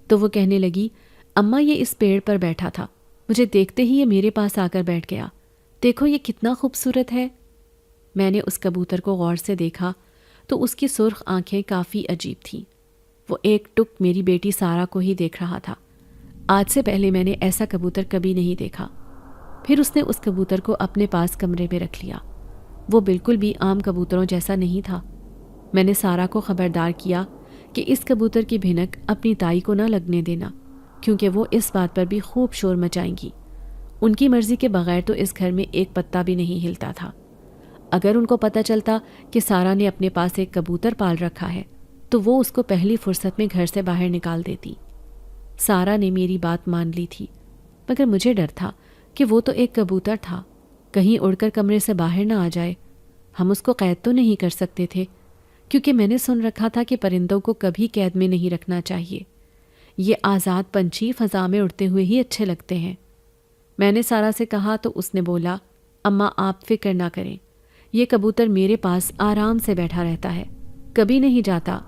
تو وہ کہنے لگی، اماں یہ اس پیڑ پر بیٹھا تھا، مجھے دیکھتے ہی یہ میرے پاس آ کر بیٹھ گیا، دیکھو یہ کتنا خوبصورت ہے۔ میں نے اس کبوتر کو غور سے دیکھا تو اس کی سرخ آنکھیں کافی عجیب تھیں۔ وہ ایک ٹک میری بیٹی سارا کو ہی دیکھ رہا تھا۔ آج سے پہلے میں نے ایسا کبوتر کبھی نہیں دیکھا۔ پھر اس نے اس کبوتر کو اپنے پاس کمرے میں رکھ لیا۔ وہ بالکل بھی عام کبوتروں جیسا نہیں تھا۔ میں نے سارا کو خبردار کیا کہ اس کبوتر کی بھنک اپنی تائی کو نہ لگنے دینا، کیونکہ وہ اس بات پر بھی خوب شور مچائیں گی۔ ان کی مرضی کے بغیر تو اس گھر میں ایک پتا بھی نہیں ہلتا تھا۔ اگر ان کو پتہ چلتا کہ سارا نے اپنے پاس ایک کبوتر پال رکھا ہے تو وہ اس کو پہلی فرصت میں گھر سے باہر نکال دیتی۔ سارا نے میری بات مان لی تھی، مگر مجھے ڈر تھا کہ وہ تو ایک کبوتر تھا، کہیں اڑ کر کمرے سے باہر نہ آ جائے۔ ہم اس کو قید تو نہیں کر سکتے تھے، کیونکہ میں نے سن رکھا تھا کہ پرندوں کو کبھی قید میں نہیں رکھنا چاہیے۔ یہ آزاد پنچھی فضا میں اڑتے ہوئے ہی اچھے لگتے ہیں۔ میں نے سارا سے کہا تو اس نے بولا، اماں آپ فکر نہ کریں، یہ کبوتر میرے پاس آرام سے بیٹھا رہتا ہے، کبھی نہیں جاتا۔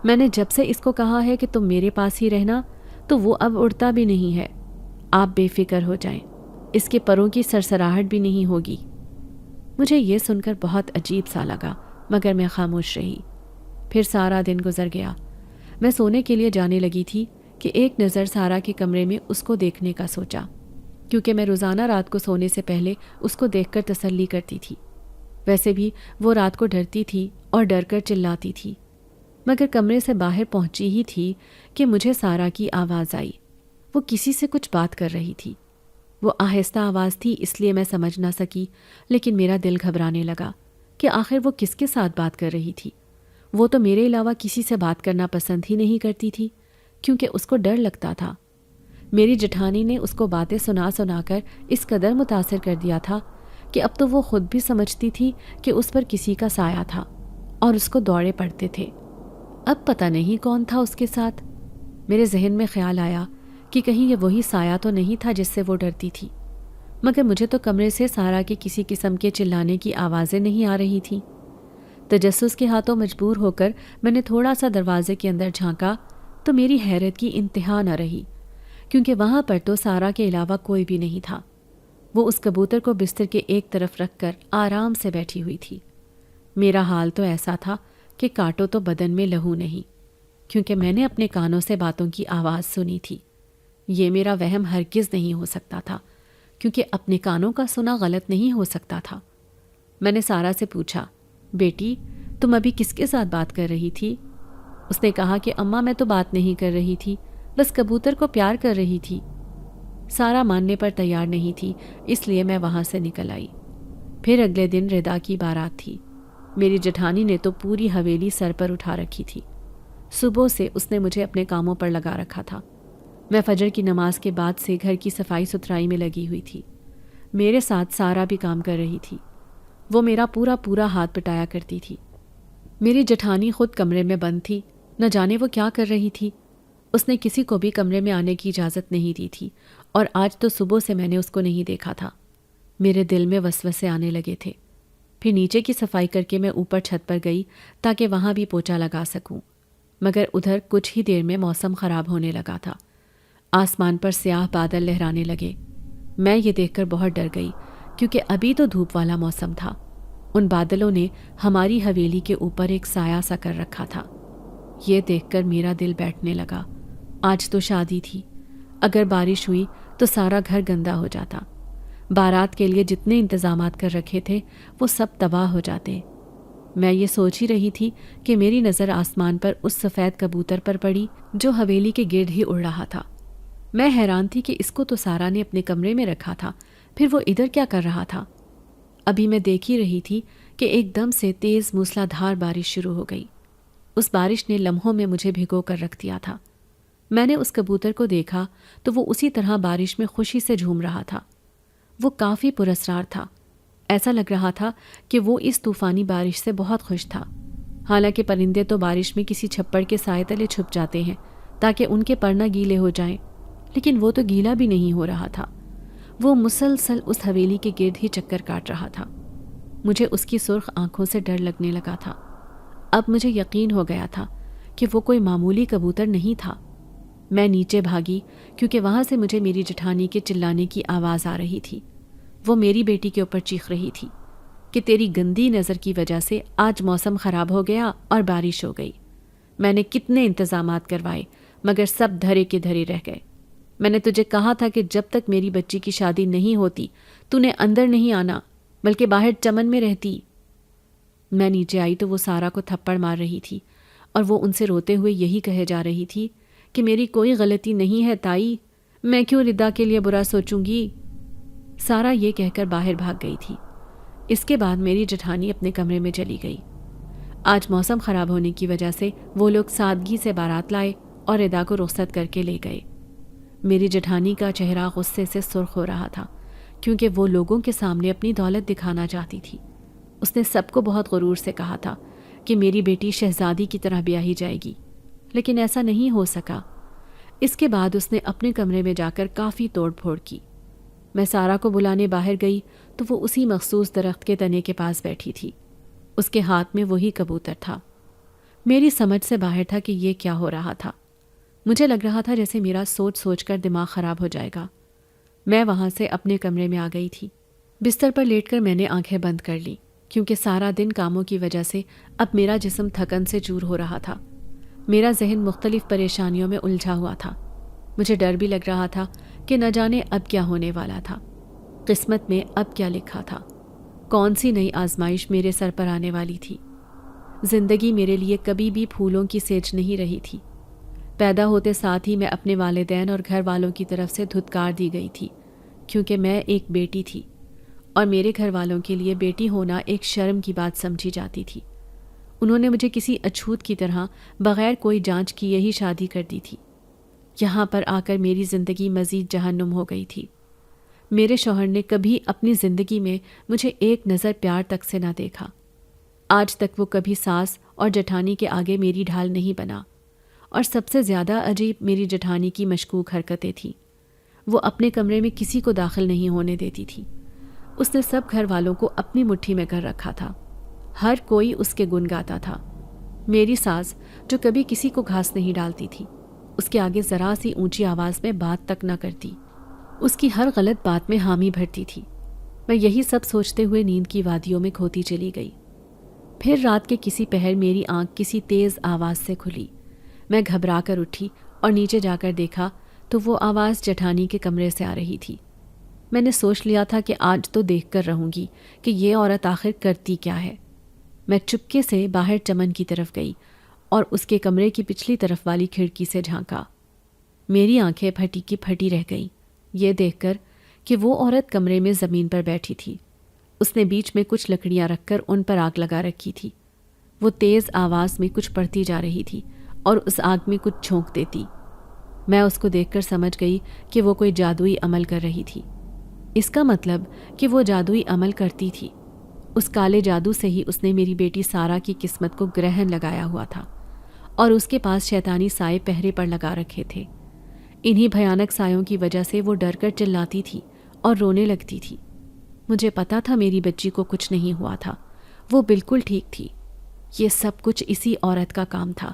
میں نے جب سے اس کو کہا ہے کہ تم میرے پاس ہی رہنا تو وہ اب اڑتا بھی نہیں ہے۔ آپ بے فکر ہو جائیں، اس کے پروں کی سرسراہٹ بھی نہیں ہوگی۔ مجھے یہ سن کر بہت عجیب سا لگا، مگر میں خاموش رہی۔ پھر سارا دن گزر گیا۔ میں سونے کے لیے جانے لگی تھی کہ ایک نظر سارا کے کمرے میں اس کو دیکھنے کا سوچا، کیونکہ میں روزانہ رات کو سونے سے پہلے اس کو دیکھ کر تسلی کرتی تھی۔ ویسے بھی وہ رات کو ڈرتی تھی اور ڈر کر چلاتی تھی، مگر کمرے سے باہر پہنچی ہی تھی کہ مجھے سارا کی آواز آئی۔ وہ کسی سے کچھ بات کر رہی تھی۔ وہ آہستہ آواز تھی اس لیے میں سمجھ نہ سکی، لیکن میرا دل گھبرانے لگا کہ آخر وہ کس کے ساتھ بات کر رہی تھی۔ وہ تو میرے علاوہ کسی سے بات کرنا پسند ہی نہیں کرتی تھی، کیونکہ اس کو ڈر لگتا تھا۔ میری جٹھانی نے اس کو باتیں سنا سنا کر اس قدر متاثر کر دیا تھا کہ اب تو وہ خود بھی سمجھتی تھی کہ اس پر کسی کا سایہ تھا اور اس کو دوڑے پڑتے تھے۔ اب پتہ نہیں کون تھا اس کے ساتھ۔ میرے ذہن میں خیال آیا کہ کہیں یہ وہی سایہ تو نہیں تھا جس سے وہ ڈرتی تھی، مگر مجھے تو کمرے سے سارا کے کسی قسم کے چلانے کی آوازیں نہیں آ رہی تھیں۔ تجسس کے ہاتھوں مجبور ہو کر میں نے تھوڑا سا دروازے کے اندر جھانکا تو میری حیرت کی انتہا نہ رہی، کیونکہ وہاں پر تو سارا کے علاوہ کوئی بھی نہیں تھا۔ وہ اس کبوتر کو بستر کے ایک طرف رکھ کر آرام سے بیٹھی ہوئی تھی۔ میرا حال تو ایسا تھا کہ کاٹو تو بدن میں لہو نہیں، کیونکہ میں نے اپنے کانوں سے باتوں کی آواز سنی تھی۔ یہ میرا وہم ہرگز نہیں ہو سکتا تھا، کیونکہ اپنے کانوں کا سنا غلط نہیں ہو سکتا تھا۔ میں نے سارا سے پوچھا، بیٹی تم ابھی کس کے ساتھ بات کر رہی تھی؟ اس نے کہا کہ اماں میں تو بات نہیں کر رہی تھی، بس کبوتر کو پیار کر رہی تھی۔ سارا ماننے پر تیار نہیں تھی، اس لیے میں وہاں سے نکل آئی۔ پھر اگلے دن ردا کی بارات تھی۔ میری جٹھانی نے تو پوری حویلی سر پر اٹھا رکھی تھی۔ صبح سے اس نے مجھے اپنے کاموں پر لگا رکھا تھا۔ میں فجر کی نماز کے بعد سے گھر کی صفائی ستھرائی میں لگی ہوئی تھی۔ میرے ساتھ سارا بھی کام کر رہی تھی۔ وہ میرا پورا ہاتھ پٹایا کرتی تھی۔ میری جٹھانی خود کمرے میں بند تھی، نہ جانے وہ کیا کر رہی تھی۔ اس نے کسی کو بھی کمرے میں آنے کی اجازت نہیں دی تھی، اور آج تو صبح سے میں نے اس کو نہیں دیکھا تھا۔ میرے دل میں وسوسے آنے لگے تھے۔ پھر نیچے کی صفائی کر کے میں اوپر چھت پر گئی تاکہ وہاں بھی پوچھا لگا سکوں، مگر ادھر کچھ ہی دیر میں موسم خراب ہونے لگا تھا۔ آسمان پر سیاہ بادل لہرانے لگے۔ میں یہ دیکھ کر بہت ڈر گئی کیونکہ ابھی تو دھوپ والا موسم تھا۔ ان بادلوں نے ہماری حویلی کے اوپر ایک سایہ سا کر رکھا تھا۔ یہ دیکھ کر میرا دل بیٹھنے لگا۔ آج تو شادی تھی، اگر بارش ہوئی تو سارا گھر گندا ہو جاتا۔ بارات کے لیے جتنے انتظامات کر رکھے تھے وہ سب تباہ ہو جاتے۔ میں یہ سوچ ہی رہی تھی کہ میری نظر آسمان پر اس سفید کبوتر پر پڑی جو حویلی کے گرد ہی اڑ رہا تھا۔ میں حیران تھی کہ اس کو تو سارا نے اپنے کمرے میں رکھا تھا، پھر وہ ادھر کیا کر رہا تھا؟ ابھی میں دیکھ ہی رہی تھی کہ ایک دم سے تیز موسلا دھار بارش شروع ہو گئی۔ اس بارش نے لمحوں میں مجھے بھگو کر رکھ دیا تھا۔ میں نے اس کبوتر کو دیکھا تو وہ اسی طرح بارش میں خوشی سے جھوم رہا تھا۔ وہ کافی پراسرار تھا۔ ایسا لگ رہا تھا کہ وہ اس طوفانی بارش سے بہت خوش تھا۔ حالانکہ پرندے تو بارش میں کسی چھپڑ کے سائے تلے چھپ جاتے ہیں تاکہ ان کے پر نہ گیلے ہو جائیں، لیکن وہ تو گیلا بھی نہیں ہو رہا تھا۔ وہ مسلسل اس حویلی کے گرد ہی چکر کاٹ رہا تھا۔ مجھے اس کی سرخ آنکھوں سے ڈر لگنے لگا تھا۔ اب مجھے یقین ہو گیا تھا کہ وہ کوئی معمولی کبوتر نہیں تھا۔ میں نیچے بھاگی کیونکہ وہاں سے مجھے میری جٹھانی کے چلانے کی آواز آ رہی تھی۔ وہ میری بیٹی کے اوپر چیخ رہی تھی کہ تیری گندی نظر کی وجہ سے آج موسم خراب ہو گیا اور بارش ہو گئی۔ میں نے کتنے انتظامات کروائے مگر سب دھرے کے دھرے رہ گئے۔ میں نے تجھے کہا تھا کہ جب تک میری بچی کی شادی نہیں ہوتی تو نے اندر نہیں آنا بلکہ باہر چمن میں رہتی۔ میں نیچے آئی تو وہ سارا کو تھپڑ مار رہی تھی اور وہ ان سے روتے ہوئے یہی کہے جا رہی تھی کہ میری کوئی غلطی نہیں ہے تائی، میں کیوں ردا کے لیے برا سوچوں گی۔ سارا یہ کہہ کر باہر بھاگ گئی تھی۔ اس کے بعد میری جٹھانی اپنے کمرے میں چلی گئی۔ آج موسم خراب ہونے کی وجہ سے وہ لوگ سادگی سے بارات لائے اور ردا کو رخصت کر کے لے گئے۔ میری جٹھانی کا چہرہ غصے سے سرخ ہو رہا تھا کیونکہ وہ لوگوں کے سامنے اپنی دولت دکھانا چاہتی تھی۔ اس نے سب کو بہت غرور سے کہا تھا کہ میری بیٹی شہزادی کی طرح بیاہی جائے گی، لیکن ایسا نہیں ہو سکا۔ اس کے بعد اس نے اپنے کمرے میں جا کر کافی توڑ پھوڑ کی۔ میں سارا کو بلانے باہر گئی تو وہ اسی مخصوص درخت کے تنے کے پاس بیٹھی تھی۔ اس کے ہاتھ میں وہی کبوتر تھا۔ میری سمجھ سے باہر تھا کہ یہ کیا ہو رہا تھا۔ مجھے لگ رہا تھا جیسے میرا سوچ سوچ کر دماغ خراب ہو جائے گا۔ میں وہاں سے اپنے کمرے میں آ گئی تھی۔ بستر پر لیٹ کر میں نے آنکھیں بند کر لی کیونکہ سارا دن کاموں کی وجہ سے اب میرا جسم تھکن سے چور ہو رہا تھا۔ میرا ذہن مختلف پریشانیوں میں الجھا ہوا تھا۔ مجھے ڈر بھی لگ رہا تھا کہ نہ جانے اب کیا ہونے والا تھا، قسمت میں اب کیا لکھا تھا، کون سی نئی آزمائش میرے سر پر آنے والی تھی۔ زندگی میرے لیے کبھی بھی پھولوں کی سیج نہیں رہی تھی۔ پیدا ہوتے ساتھ ہی میں اپنے والدین اور گھر والوں کی طرف سے دھتکار دی گئی تھی کیونکہ میں ایک بیٹی تھی اور میرے گھر والوں کے لیے بیٹی ہونا ایک شرم کی بات سمجھی جاتی تھی۔ انہوں نے مجھے کسی اچھوت کی طرح بغیر کوئی جانچ کیے ہی شادی کر دی تھی۔ یہاں پر آ کر میری زندگی مزید جہنم ہو گئی تھی۔ میرے شوہر نے کبھی اپنی زندگی میں مجھے ایک نظر پیار تک سے نہ دیکھا۔ آج تک وہ کبھی ساس اور جٹھانی کے آگے میری ڈھال نہیں بنا، اور سب سے زیادہ عجیب میری جٹھانی کی مشکوک حرکتیں تھیں۔ وہ اپنے کمرے میں کسی کو داخل نہیں ہونے دیتی تھی۔ اس نے سب گھر والوں کو اپنی مٹھی میں کر رکھا تھا۔ ہر کوئی اس کے گن گاتا تھا۔ میری ساس جو کبھی کسی کو گھاس نہیں ڈالتی تھی، اس کے آگے ذرا سی اونچی آواز میں بات تک نہ کرتی، اس کی ہر غلط بات میں حامی بھرتی تھی۔ میں یہی سب سوچتے ہوئے نیند کی وادیوں میں کھوتی چلی گئی۔ پھر رات کے کسی پہر میری آنکھ کسی تیز آواز سے کھلی۔ میں گھبرا کر اٹھی اور نیچے جا کر دیکھا تو وہ آواز جٹھانی کے کمرے سے آ رہی تھی۔ میں نے سوچ لیا تھا کہ آج تو دیکھ کر رہوں گی کہ یہ عورت آخر کرتی کیا ہے۔ میں چپکے سے باہر چمن کی طرف گئی اور اس کے کمرے کی پچھلی طرف والی کھڑکی سے جھانکا۔ میری آنکھیں پھٹی کی پھٹی رہ گئیں یہ دیکھ کر کہ وہ عورت کمرے میں زمین پر بیٹھی تھی۔ اس نے بیچ میں کچھ لکڑیاں رکھ کر ان پر آگ لگا رکھی تھی۔ وہ تیز آواز میں کچھ پڑھتی جا رہی تھی اور اس آگ میں کچھ چھونک دیتی۔ میں اس کو دیکھ کر سمجھ گئی کہ وہ کوئی جادوئی عمل کر رہی تھی۔ اس کا مطلب کہ وہ جادوئی عمل کرتی تھی۔ اس کالے جادو سے ہی اس نے میری بیٹی سارا کی قسمت کو گرہن لگایا ہوا تھا اور اس کے پاس شیطانی سائے پہرے پر لگا رکھے تھے۔ انہی بھیانک سایوں کی وجہ سے وہ ڈر کر چلاتی تھی اور رونے لگتی تھی۔ مجھے پتا تھا میری بچی کو کچھ نہیں ہوا تھا، وہ بالکل ٹھیک تھی۔ یہ سب کچھ اسی عورت کا کام تھا،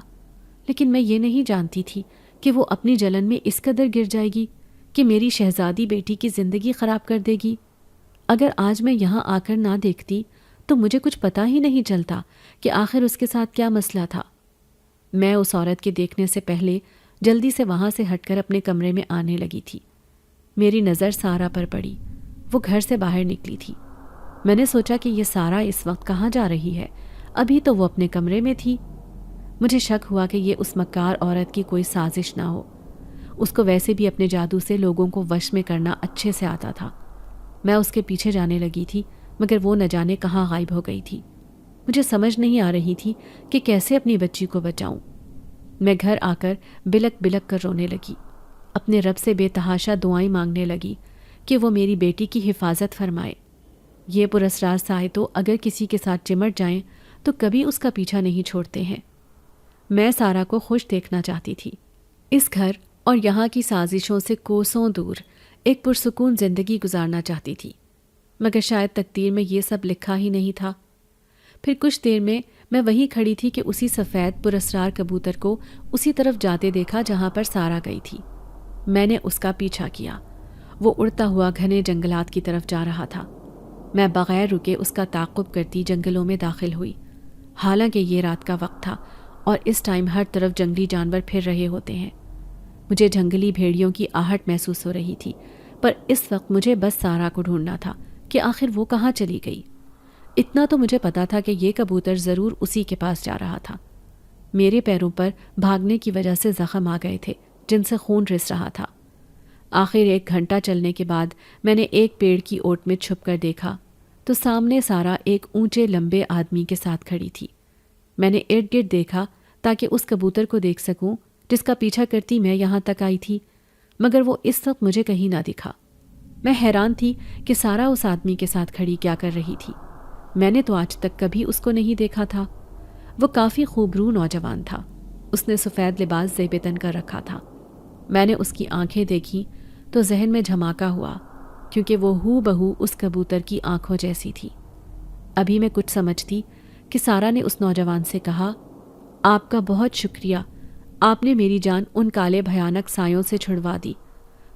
لیکن میں یہ نہیں جانتی تھی کہ وہ اپنی جلن میں اس قدر گر جائے گی کہ میری شہزادی بیٹی کی زندگی خراب کر دے گی؟ اگر آج میں یہاں آ کر نہ دیکھتی تو مجھے کچھ پتہ ہی نہیں چلتا کہ آخر اس کے ساتھ کیا مسئلہ تھا۔ میں اس عورت کے دیکھنے سے پہلے جلدی سے وہاں سے ہٹ کر اپنے کمرے میں آنے لگی تھی۔ میری نظر سارا پر پڑی۔ وہ گھر سے باہر نکلی تھی۔ میں نے سوچا کہ یہ سارا اس وقت کہاں جا رہی ہے؟ ابھی تو وہ اپنے کمرے میں تھی۔ مجھے شک ہوا کہ یہ اس مکار عورت کی کوئی سازش نہ ہو۔ اس کو ویسے بھی اپنے جادو سے لوگوں کو وش میں کرنا اچھے سے آتا تھا۔ میں اس کے پیچھے جانے لگی تھی مگر وہ نہ جانے کہاں غائب ہو گئی تھی۔ مجھے سمجھ نہیں آ رہی تھی کہ کیسے اپنی بچی کو بچاؤں۔ میں گھر آ کر بلک بلک کر رونے لگی، اپنے رب سے بے تحاشا دعائیں مانگنے لگی کہ وہ میری بیٹی کی حفاظت فرمائے۔ یہ پراسرار سائے تو اگر کسی کے ساتھ چمٹ جائیں تو کبھی اس کا پیچھا نہیں چھوڑتے ہیں۔ میں سارا کو خوش دیکھنا چاہتی تھی، اس گھر اور یہاں کی سازشوں سے کوسوں دور ایک پرسکون زندگی گزارنا چاہتی تھی، مگر شاید تقدیر میں یہ سب لکھا ہی نہیں تھا۔ پھر کچھ دیر میں وہیں کھڑی تھی کہ اسی سفید پراسرار کبوتر کو اسی طرف جاتے دیکھا جہاں پر سارا گئی تھی۔ میں نے اس کا پیچھا کیا۔ وہ اڑتا ہوا گھنے جنگلات کی طرف جا رہا تھا۔ میں بغیر رکے اس کا تعاقب کرتی جنگلوں میں داخل ہوئی۔ حالانکہ یہ رات کا وقت تھا اور اس ٹائم ہر طرف جنگلی جانور پھر رہے ہوتے ہیں۔ مجھے جنگلی بھیڑیوں کی آہٹ محسوس ہو رہی تھی، پر اس وقت مجھے بس سارا کو ڈھونڈنا تھا کہ آخر وہ کہاں چلی گئی۔ اتنا تو مجھے پتا تھا کہ یہ کبوتر ضرور اسی کے پاس جا رہا تھا۔ میرے پیروں پر بھاگنے کی وجہ سے زخم آ گئے تھے جن سے خون رس رہا تھا۔ آخر 1 گھنٹہ چلنے کے بعد میں نے ایک پیڑ کی اوٹ میں چھپ کر دیکھا تو سامنے سارا ایک اونچے لمبے آدمی کے ساتھ کھڑی تھی۔ میں نے ارد گرد دیکھا تاکہ اس کبوتر کو دیکھ سکوں جس کا پیچھا کرتی میں یہاں تک آئی تھی، مگر وہ اس وقت مجھے کہیں نہ دکھا۔ میں حیران تھی کہ سارا اس آدمی کے ساتھ کھڑی کیا کر رہی تھی۔ میں نے تو آج تک کبھی اس کو نہیں دیکھا تھا۔ وہ کافی خوبرو نوجوان تھا۔ اس نے سفید لباس زیب تن کر رکھا تھا۔ میں نے اس کی آنکھیں دیکھی تو ذہن میں جھماکا ہوا، کیونکہ وہ ہو بہو اس کبوتر کی آنکھوں جیسی تھی۔ ابھی میں کچھ سمجھتی کہ سارا نے اس نوجوان سے کہا، آپ کا بہت شکریہ، آپ نے میری جان ان کالے بھیانک سایوں سے چھڑوا دی،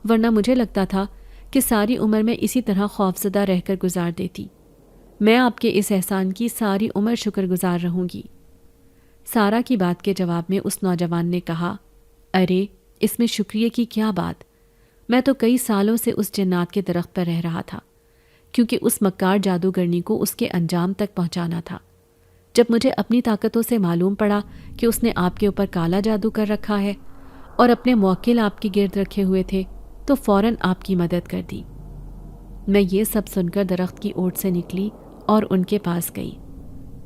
ورنہ مجھے لگتا تھا کہ ساری عمر میں اسی طرح خوفزدہ رہ کر گزار دیتی۔ میں آپ کے اس احسان کی ساری عمر شکر گزار رہوں گی۔ سارا کی بات کے جواب میں اس نوجوان نے کہا، ارے اس میں شکریہ کی کیا بات، میں تو کئی سالوں سے اس جنات کے درخت پر رہ رہا تھا، کیونکہ اس مکار جادوگرنی کو اس کے انجام تک پہنچانا تھا۔ جب مجھے اپنی طاقتوں سے معلوم پڑا کہ اس نے آپ کے اوپر کالا جادو کر رکھا ہے اور اپنے موکل آپ کے گرد رکھے ہوئے تھے تو فوراً آپ کی مدد کر دی۔ میں یہ سب سن کر درخت کی اوٹ سے نکلی اور ان کے پاس گئی۔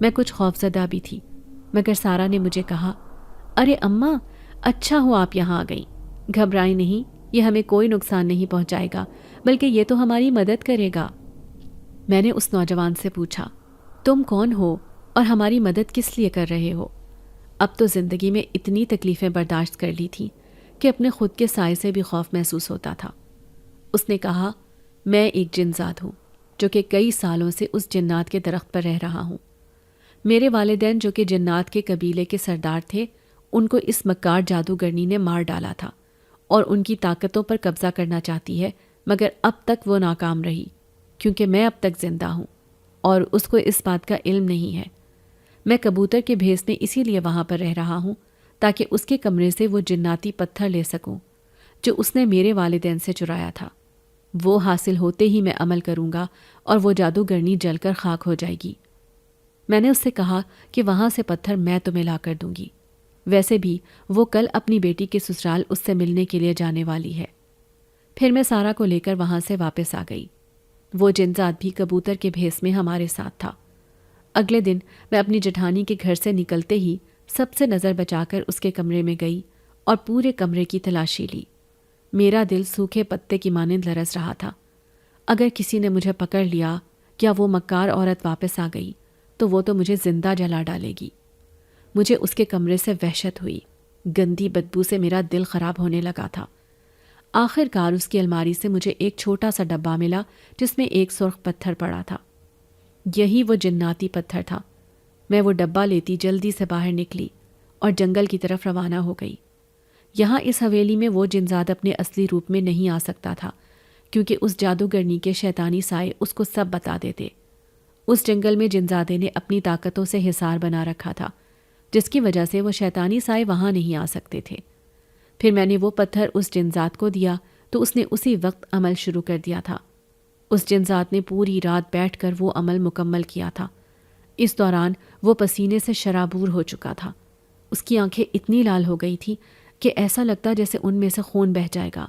میں کچھ خوفزدہ بھی تھی، مگر سارا نے مجھے کہا، ارے اماں، اچھا ہوا آپ یہاں آ گئیں، گھبرائیں نہیں، یہ ہمیں کوئی نقصان نہیں پہنچائے گا، بلکہ یہ تو ہماری مدد کرے گا۔ میں نے اس نوجوان سے پوچھا، تم کون ہو اور ہماری مدد کس لیے کر رہے ہو؟ اب تو زندگی میں اتنی تکلیفیں برداشت کر لی تھیں کہ اپنے خود کے سائے سے بھی خوف محسوس ہوتا تھا۔ اس نے کہا، میں ایک جنزاد ہوں جو کہ کئی سالوں سے اس جنات کے درخت پر رہ رہا ہوں۔ میرے والدین جو کہ جنات کے قبیلے کے سردار تھے، ان کو اس مکار جادوگرنی نے مار ڈالا تھا اور ان کی طاقتوں پر قبضہ کرنا چاہتی ہے، مگر اب تک وہ ناکام رہی، کیونکہ میں اب تک زندہ ہوں اور اس کو اس بات کا علم نہیں ہے۔ میں کبوتر کے بھیس میں اسی لیے وہاں پر رہ رہا ہوں تاکہ اس کے کمرے سے وہ جناتی پتھر لے سکوں جو اس نے میرے والدین سے چرایا تھا۔ وہ حاصل ہوتے ہی میں عمل کروں گا اور وہ جادوگرنی جل کر خاک ہو جائے گی۔ میں نے اس سے کہا کہ وہاں سے پتھر میں تمہیں لا کر دوں گی، ویسے بھی وہ کل اپنی بیٹی کے سسرال اس سے ملنے کے لیے جانے والی ہے۔ پھر میں سارا کو لے کر وہاں سے واپس آ گئی۔ وہ جنزاد بھی کبوتر کے بھیس میں ہمارے ساتھ تھا۔ اگلے دن میں اپنی جٹھانی کے گھر سے نکلتے ہی سب سے نظر بچا کر اس کے کمرے میں گئی اور پورے کمرے کی تلاشی لی۔ میرا دل سوکھے پتے کی مانند لرز رہا تھا۔ اگر کسی نے مجھے پکڑ لیا یا وہ مکار عورت واپس آ گئی تو وہ تو مجھے زندہ جلا ڈالے گی۔ مجھے اس کے کمرے سے وحشت ہوئی۔ گندی بدبو سے میرا دل خراب ہونے لگا تھا۔ آخر کار اس کی الماری سے مجھے ایک چھوٹا سا ڈبہ ملا جس میں ایک سرخ پتھر پڑا تھا۔ یہی وہ جناتی پتھر تھا۔ میں وہ ڈبہ لیتی جلدی سے باہر نکلی اور جنگل کی طرف روانہ ہو گئی۔ یہاں اس حویلی میں وہ جنزاد اپنے اصلی روپ میں نہیں آ سکتا تھا، کیونکہ اس جادوگرنی کے شیطانی سائے اس کو سب بتا دیتے۔ اس جنگل میں جنزادے نے اپنی طاقتوں سے حصار بنا رکھا تھا، جس کی وجہ سے وہ شیطانی سائے وہاں نہیں آ سکتے تھے۔ پھر میں نے وہ پتھر اس جنزاد کو دیا تو اس نے اسی وقت عمل شروع کر دیا تھا۔ اس جنزاد نے پوری رات بیٹھ کر وہ عمل مکمل کیا تھا۔ اس دوران وہ پسینے سے شرابور ہو چکا تھا۔ اس کی آنکھیں اتنی لال ہو گئی تھی کہ ایسا لگتا جیسے ان میں سے خون بہہ جائے گا۔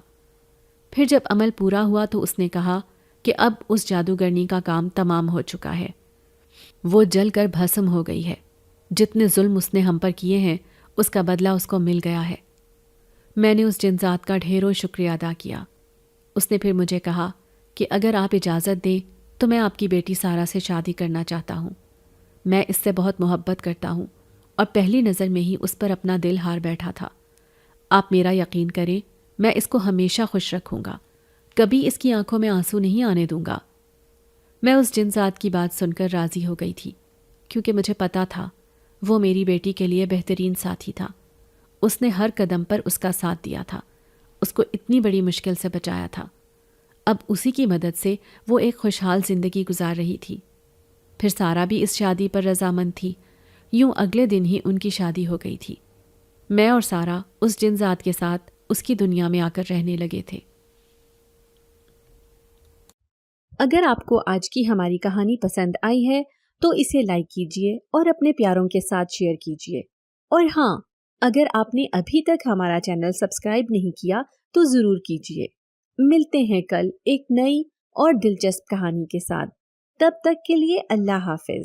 پھر جب عمل پورا ہوا تو اس نے کہا کہ اب اس جادوگرنی کا کام تمام ہو چکا ہے، وہ جل کر بھسم ہو گئی ہے۔ جتنے ظلم اس نے ہم پر کیے ہیں اس کا بدلہ اس کو مل گیا ہے۔ میں نے اس جنزاد کا ڈھیروں شکریہ ادا کیا۔ اس نے پھر مجھے کہا کہ اگر آپ اجازت دیں تو میں آپ کی بیٹی سارا سے شادی کرنا چاہتا ہوں۔ میں اس سے بہت محبت کرتا ہوں اور پہلی نظر میں ہی اس پر اپنا دل ہار بیٹھا تھا۔ آپ میرا یقین کریں، میں اس کو ہمیشہ خوش رکھوں گا، کبھی اس کی آنکھوں میں آنسو نہیں آنے دوں گا۔ میں اس جنزاد کی بات سن کر راضی ہو گئی تھی، کیونکہ مجھے پتا تھا وہ میری بیٹی کے لیے بہترین ساتھی تھا۔ اس نے ہر قدم پر اس کا ساتھ دیا تھا، اس کو اتنی بڑی مشکل سے بچایا تھا۔ اب اسی کی مدد سے وہ ایک خوشحال زندگی گزار رہی تھی۔ پھر سارا بھی اس شادی پر رضامند تھی۔ یوں اگلے دن ہی ان کی شادی ہو گئی تھی۔ میں اور سارا اس جنزاد کے ساتھ اس کی دنیا میں آ کر رہنے لگے تھے۔ اگر آپ کو آج کی ہماری کہانی پسند آئی ہے تو اسے لائک کیجیے اور اپنے پیاروں کے ساتھ شیئر کیجیے۔ اور ہاں، اگر آپ نے ابھی تک ہمارا چینل سبسکرائب نہیں کیا تو ضرور کیجیے۔ ملتے ہیں کل ایک نئی اور دلچسپ کہانی کے ساتھ۔ تب تک کے لیے اللہ حافظ۔